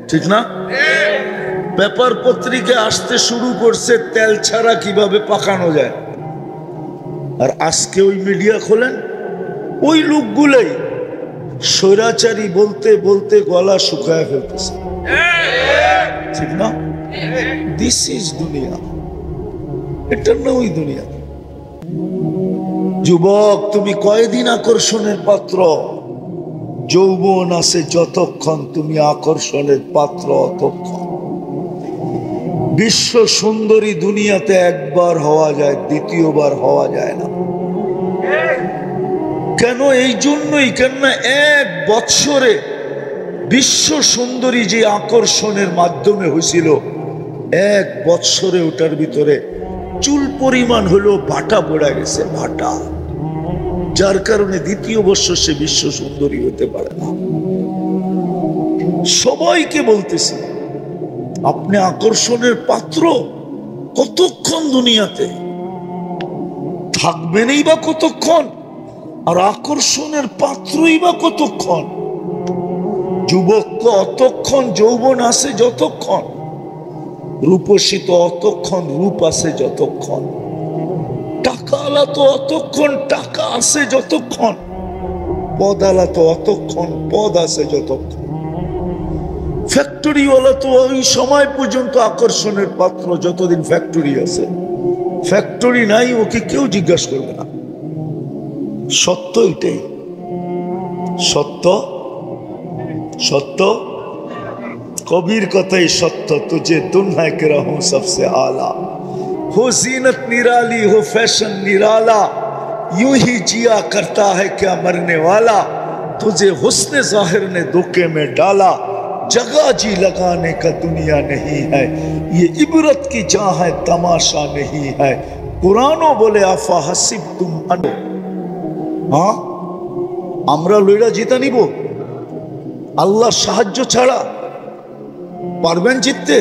ঠিক না? পেপার পত্রিকা আসতে শুরু করছে তেল ছাড়া কিভাবে পাকানো যায়। আর আজকে ওই মিডিয়া খোলেন, ওই লোকগুলোই স্বৈরাচারী বলতে বলতে গলা শুকায় ফেলতেছে, ঠিক না? দিস ইজ দুনিয়া, এটা না ওই দুনিয়া। যুবক, তুমি কয়দিন আকর্ষণের পাত্র? যৌবন আছে যতক্ষণ তুমি আকর্ষণের পাত্র অতক্ষণ। বিশ্ব সুন্দরী দুনিয়াতে একবার হওয়া যায়, দ্বিতীয়বার হওয়া যায় না। কেন? এই জন্যই, কেননা 1 বৎসরে বিশ্ব সুন্দরী যে আকর্ষণের মাধ্যমে হয়েছিল, 1 বৎসরে ওটার ভিতরে চুল পরিমাণ হলো ভাটা পড়ে গেছে, ভাটা, যার কারণে দ্বিতীয় বর্ষ সে বিশ্ব সুন্দরী হতে পারে না। সবাইকে বলতেছি, আপনি আকর্ষণের পাত্র, কতক্ষণ দুনিয়াতে থাকবেনই বা কতক্ষণ, আর আকর্ষণের পাত্রই বা কতক্ষণ। যুবক অতক্ষণ যৌবন আছে যতক্ষণ, রূপসী তো অতক্ষণ রূপ আছে যতক্ষণ, টাকাওয়ালা তো অতক্ষণ টাকা আছে যতক্ষণ, পদালা তো অতক্ষণ পদ আছে যতক্ষণ, ফ্যাক্টরিওয়ালা তো ওই সময় পর্যন্ত আকর্ষণের পাত্র যতদিন ফ্যাক্টরি আছে। ফ্যাক্টরি নাই, ওকে কেউ জিজ্ঞাসা করবে না। সত্য এটাই, সত্য সত্য, কবির কথাই সত্য। तुझे दुनिया के रहूं सबसे आला, हो जीनत निराली हो फैशन निराला, यूं ही जिया करता है क्या मरने वाला, तुझे हुस्न जाहिर ने धोखे में डाला, जगह जी लगाने का दुनिया नहीं है, ये इबरत की जहाँ है तमाशा नहीं है। कुरानो बोले आफा हसीब तुम अनो, हाँ আমরা লইরা জিতা নিব? আল্লাহর সাহায্য ছাড়া পারবেন জিততে?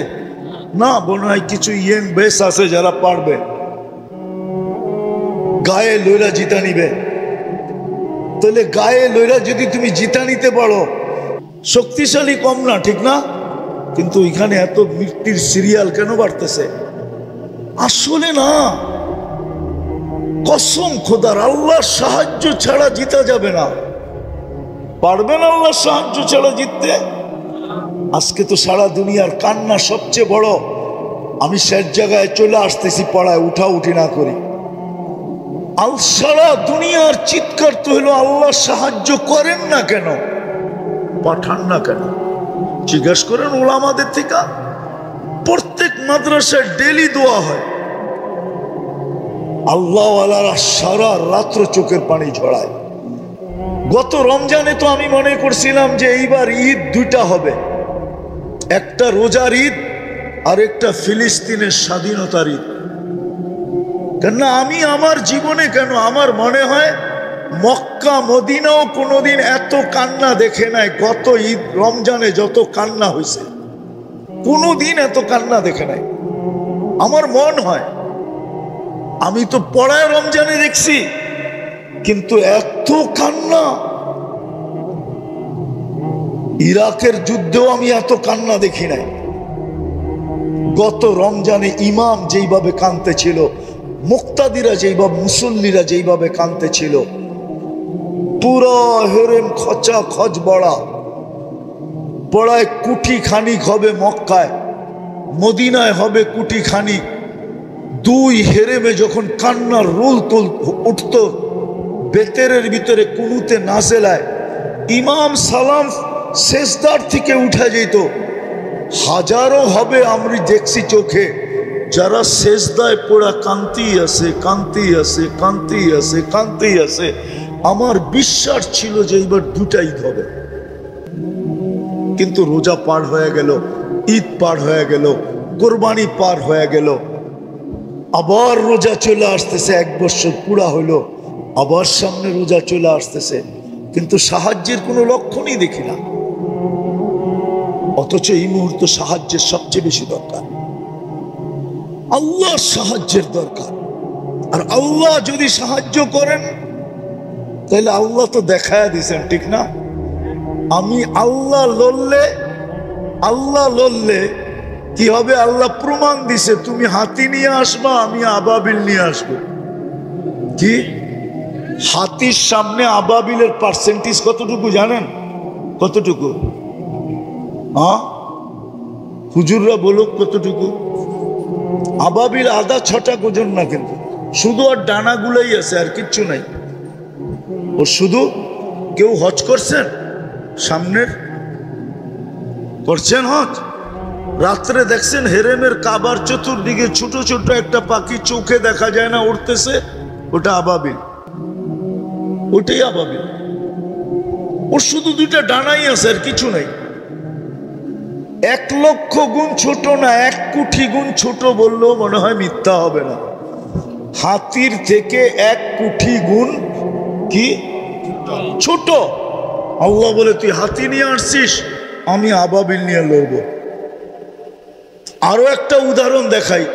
না, মনে হয় কিছু ইয়ং বেস আছে যারা পারবে, গায়ে লইরা জিতা নিবে। তাহলে গায়ে লইরা যদি তুমি জিতা নিতে পারো, শক্তিশালী কম না, ঠিক না? কিন্তু এখানে এত মৃত্যুর সিরিয়াল কেন বাড়তেছে? আসলে না, কসম খোদার, আল্লাহর সাহায্য ছাড়া জিতা যাবে না। পারবেন আল্লাহর সাহায্য ছাড়া জিততে? আজকে তো সারা দুনিয়ার কান্না সবচেয়ে বড়, আমি শেষ জায়গায় চলে আসতেছি পড়ায় উঠা উঠি না করি। সারা দুনিয়ার চিৎকার তো হলো আল্লাহ সাহায্য করেন না কেন, পাঠান না কেন? জিজ্ঞেস করেন ওলামাদের থেকে। প্রত্যেক মাদ্রাসায় ডেলি দোয়া হয়, আল্লাহওয়ালারা সারা রাত্র চোখের পানি ঝরায়। গত রমজানে তো আমি মনে করছিলাম যে এইবার ঈদ দুইটা হবে, একটা রোজার ঈদ আর একটা ফিলিস্তিনের স্বাধীনতার ঈদ। কেননা আমি আমার জীবনে, কেন আমার মনে হয় মক্কা মদিনাও কোনোদিন এত কান্না দেখে নাই। গত ঈদ রমজানে যত কান্না হয়েছে, কোনোদিন এত কান্না দেখে নাই আমার মন হয়। আমি তো পড়ায় রমজানে দেখছি, কিন্তু এত কান্না, ইরাকের যুদ্ধেও আমি এত কান্না দেখি নাই। গত রমজানে ইমাম যেইভাবে কাঁদতে ছিল, মুক্তাদিরা যেইভাবে, মুসল্লিরা যেইভাবে কাঁদতে ছিল, পুরো হেরেম খচা খচ বড়া, পড়ায় কুটি খানিক হবে মক্কায়, মদিনায় হবে কুটি খানিক। দুই হেরেমে যখন কান্নার রোল তোল উঠত, বেতেরের ভিতরে কুনুতে নাজেলায় ইমাম সালাম সেজদার থেকে উঠা যেত। হাজারো হবে আমি দেখছি চোখে, যারা সেজদায় পড়া কান্তি আছে, কান্তি আছে, কান্তি আছে, কান্তি আছে। আমার বিশ্বাস ছিল যে এইবার দুটা ঈদ হবে, কিন্তু রোজা পার হয়ে গেল, ঈদ পার হয়ে গেল, কোরবানি পার হয়ে গেল, আবার রোজা চলে আসতেছে। এক বছর পুরা হলো, আবার সামনে রোজা চলে আসতেছে, কিন্তু সাহায্যের কোনো লক্ষণই দেখি না। অথচ এই মুহূর্তে সাহায্যের সবচেয়ে বেশি দরকার, আল্লাহর সাহায্যের দরকার। আর আল্লাহ যদি সাহায্য করেন, তাহলে আল্লাহ তো দেখায় দিয়েছেন, ঠিক না? আমি আল্লাহ লড়লে কি হবে? আল্লাহ প্রমাণ দিছে, তুমি হাতি নিয়ে আসবা, আমি আবাবিল নিয়ে আসবো। কি হাতির সামনে আবাবিলের পার্সেন্টেজ কতটুকু জানেন? কতটুকু? হ্যাঁ, হুজুররা বলুক কতটুকু? আবাবিল আধা ছটা ওজন না, কিন্তু শুধু আর ডানাগুলাই আছে, আর কিচ্ছু নাই। ও শুধু, কেউ হজ করছেন? সামনের করছেন হজ? রাত্রে দেখছেন হেরেমের কাবার চতুর্দিকে ছোট ছোট একটা পাখি চোখে দেখা যায় না উঠতেছে? ওটা আবাবিল, ওটাই আবাবিল। ওর শুধু দুইটা ডানাই আছে, আর কিছু নাই। 1,00,000 গুণ ছোট না, 1 কোটি গুণ ছোট বললেও মনে হয় মিথ্যা হবে না। হাতির থেকে 1 কোটি গুণ কি ছোট। আল্লাহ বলে তুই হাতি নিয়ে আসছিস, আমি আবাবিল নিয়ে লড়বো। আরো একটা উদাহরণ দেখাই।